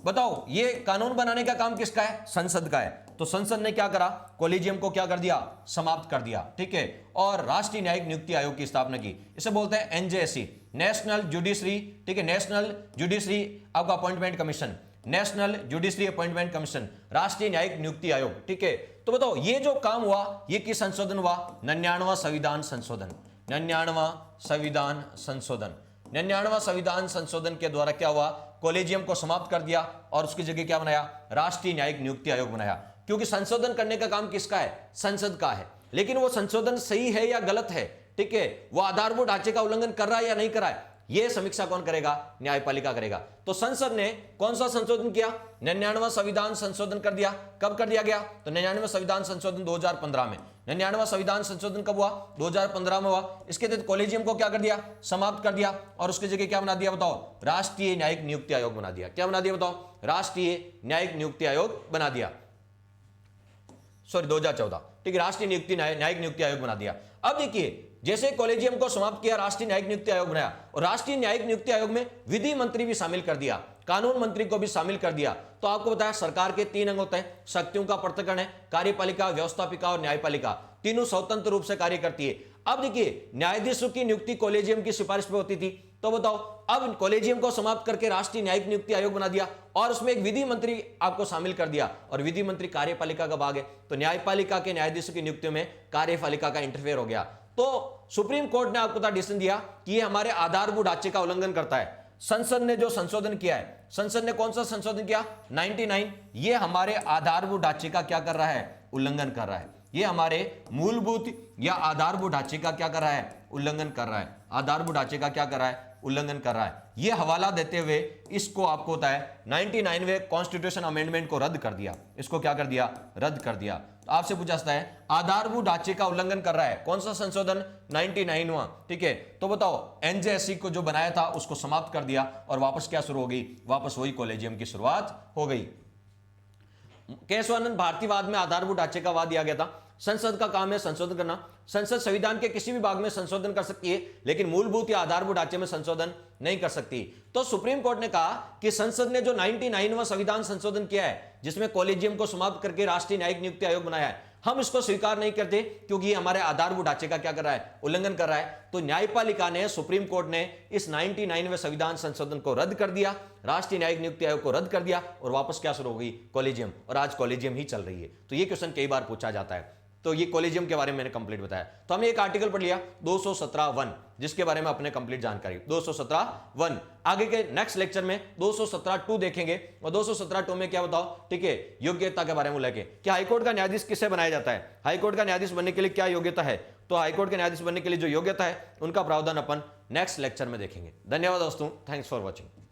बताओ, ये कानून बनाने का काम किसका है? संसद का है। तो संसद ने क्या करा? कॉलेजियम को क्या कर दिया? समाप्त कर दिया। ठीक है, और राष्ट्रीय न्यायिक नियुक्ति आयोग की स्थापना की। इसे बोलते हैं एनजेएससी, नेशनल जुडिशरी। ठीक है, नेशनल जुडिशरी आपका appointment commission, national judiciary appointment commission, राष्ट्रीय न्यायिक नियुक्ति आयोग। ठीक है, तो बताओ ये जो काम हुआ, ये किस संशोधन हुआ? 99वां संविधान संशोधन। 99वां संविधान संशोधन। 99वां संविधान संशोधन के द्वारा क्या हुआ? कॉलेजियम को समाप्त कर दिया और उसकी जगह क्या बनाया? राष्ट्रीय न्यायिक नियुक्ति आयोग बनाया। क्योंकि संशोधन करने का काम किसका है? संसद का है। लेकिन वो संशोधन सही है या गलत है, ठीक है, वो आधारभूत ढांचे का उल्लंघन कर रहा है या नहीं कर रहा है, ये समीक्षा कौन करेगा? न्यायपालिका करेगा। तो संसद ने कौन सा संशोधन किया? 99वां संविधान संशोधन कर दिया। कब कर दिया गया? तो 99वां संविधान संशोधन 2015 में। 99वां संविधान संशोधन कब हुआ? 2015 में हुआ। इसके तहत कॉलेजियम को क्या कर दिया? समाप्त कर दिया, और उसकी जगह क्या बना दिया बताओ? राष्ट्रीय न्यायिक नियुक्ति आयोग बना दिया। क्या बना दिया बताओ? राष्ट्रीय न्यायिक नियुक्ति आयोग बना दिया। सॉरी, 2014। ठीक है, राष्ट्रीय न्यायिक नियुक्ति आयोग बना दिया। अब देखिए, जैसे कॉलेजियम को समाप्त किया, राष्ट्रीय न्यायिक नियुक्ति आयोग बनाया, और राष्ट्रीय न्यायिक नियुक्ति आयोग में विधि मंत्री भी शामिल कर दिया, कानून मंत्री को भी शामिल कर दिया। तो आपको बताया सरकार के 3 अंग होते हैं। शक्तियों का पृथक्करण है, कार्यपालिका, व्यवस्थापिका और न्यायपालिका, तीनों स्वतंत्र रूप से कार्य करती है। अब देखिए, न्यायाधीशों की नियुक्ति कॉलेजियम की सिफारिश पे होती थी, तो बताओ, अब कॉलेजियम को समाप्त करके राष्ट्रीय न्यायिक नियुक्ति आयोग बना दिया और उसमें एक विधि मंत्री आपको शामिल कर दिया, और विधि मंत्री कार्यपालिका का भाग है, तो न्यायपालिका के न्यायाधीशों की नियुक्ति में कार्यपालिका का इंटरफेयर हो गया। तो सुप्रीम कोर्ट ने आपको डिसीजन दिया कि ये हमारे आधारभूत ढांचे का उल्लंघन करता है। संसद ने जो संशोधन किया है, संसद ने कौन सा संशोधन किया? 99। ये हमारे आधारभूत ढांचे का क्या कर रहा है? उल्लंघन कर रहा है। ये हमारे मूलभूत या आधारभूत ढांचे का क्या कर रहा है? उल्लंघन कर रहा है। आधारभूत ढांचे का क्या कर रहा है? उल्लंघन कर रहा है। ये हवाला देते हुए इसको आपको होता है 99वें कॉन्स्टिट्यूशन अमेंडमेंट को रद्द कर दिया। इसको क्या कर दिया? रद्द कर दिया। तो आपसे पूछा जाता है आधारभूत ढांचे का उल्लंघन कर रहा है, कौन सा संशोधन? 99वां। ठीक है, तो बताओ, एनजेएससी को जो बनाया था उसको समाप्त कर दिया और वापस क्या शुरू हो गई? वापस वही कॉलेजियम की शुरुआत हो गई। केशवानंद भारतीयवाद में आधारभूत ढांचे का वाद दिया गया था। संसद का काम है संशोधन करना। संसद संविधान के किसी भी भाग में संशोधन कर सकती है, लेकिन मूलभूत या आधारभूत ढांचे में संशोधन नहीं कर सकती। तो सुप्रीम कोर्ट ने कहा कि संसद ने जो 99वां संविधान संशोधन किया है, जिसमें कॉलेजियम को समाप्त करके राष्ट्रीय न्यायिक नियुक्ति आयोग बनाया है, हम इसको स्वीकार नहीं करते क्योंकि ये हमारे आधारभूत ढांचे का क्या कर रहा है? उल्लंघन कर रहा है। तो न्यायपालिका ने, सुप्रीम कोर्ट ने इस 99वें संविधान संशोधन को रद्द कर दिया, राष्ट्रीय न्यायिक नियुक्ति आयोग को रद्द कर दिया, और वापस क्या शुरू हो गई? कॉलेजियम। और आज कॉलेजियम ही चल रही है। तो ये क्वेश्चन कई बार पूछा जाता है। तो ये कॉलेजियम के बारे में मैंने कंप्लीट बताया। तो हमने एक आर्टिकल पढ़ लिया 217(1), जिसके बारे में अपने कंप्लीट जानकारी 217(1). आगे के नेक्स्ट लेक्चर में 217(2) देखेंगे, और 217(2) में क्या बताओ? ठीक है, योग्यता के बारे में लेके कि हाईकोर्ट का न्यायाधीश किससे बनाया जाता है, हाईकोर्ट का न्यायाधीश बनने के लिए क्या योग्यता है। तो हाईकोर्ट के न्यायाधीश बनने के लिए जो योग्यता है, उनका प्रावधान अपन नेक्स्ट लेक्चर में देखेंगे। धन्यवाद दोस्तों, थैंक्स फॉर वॉचिंग।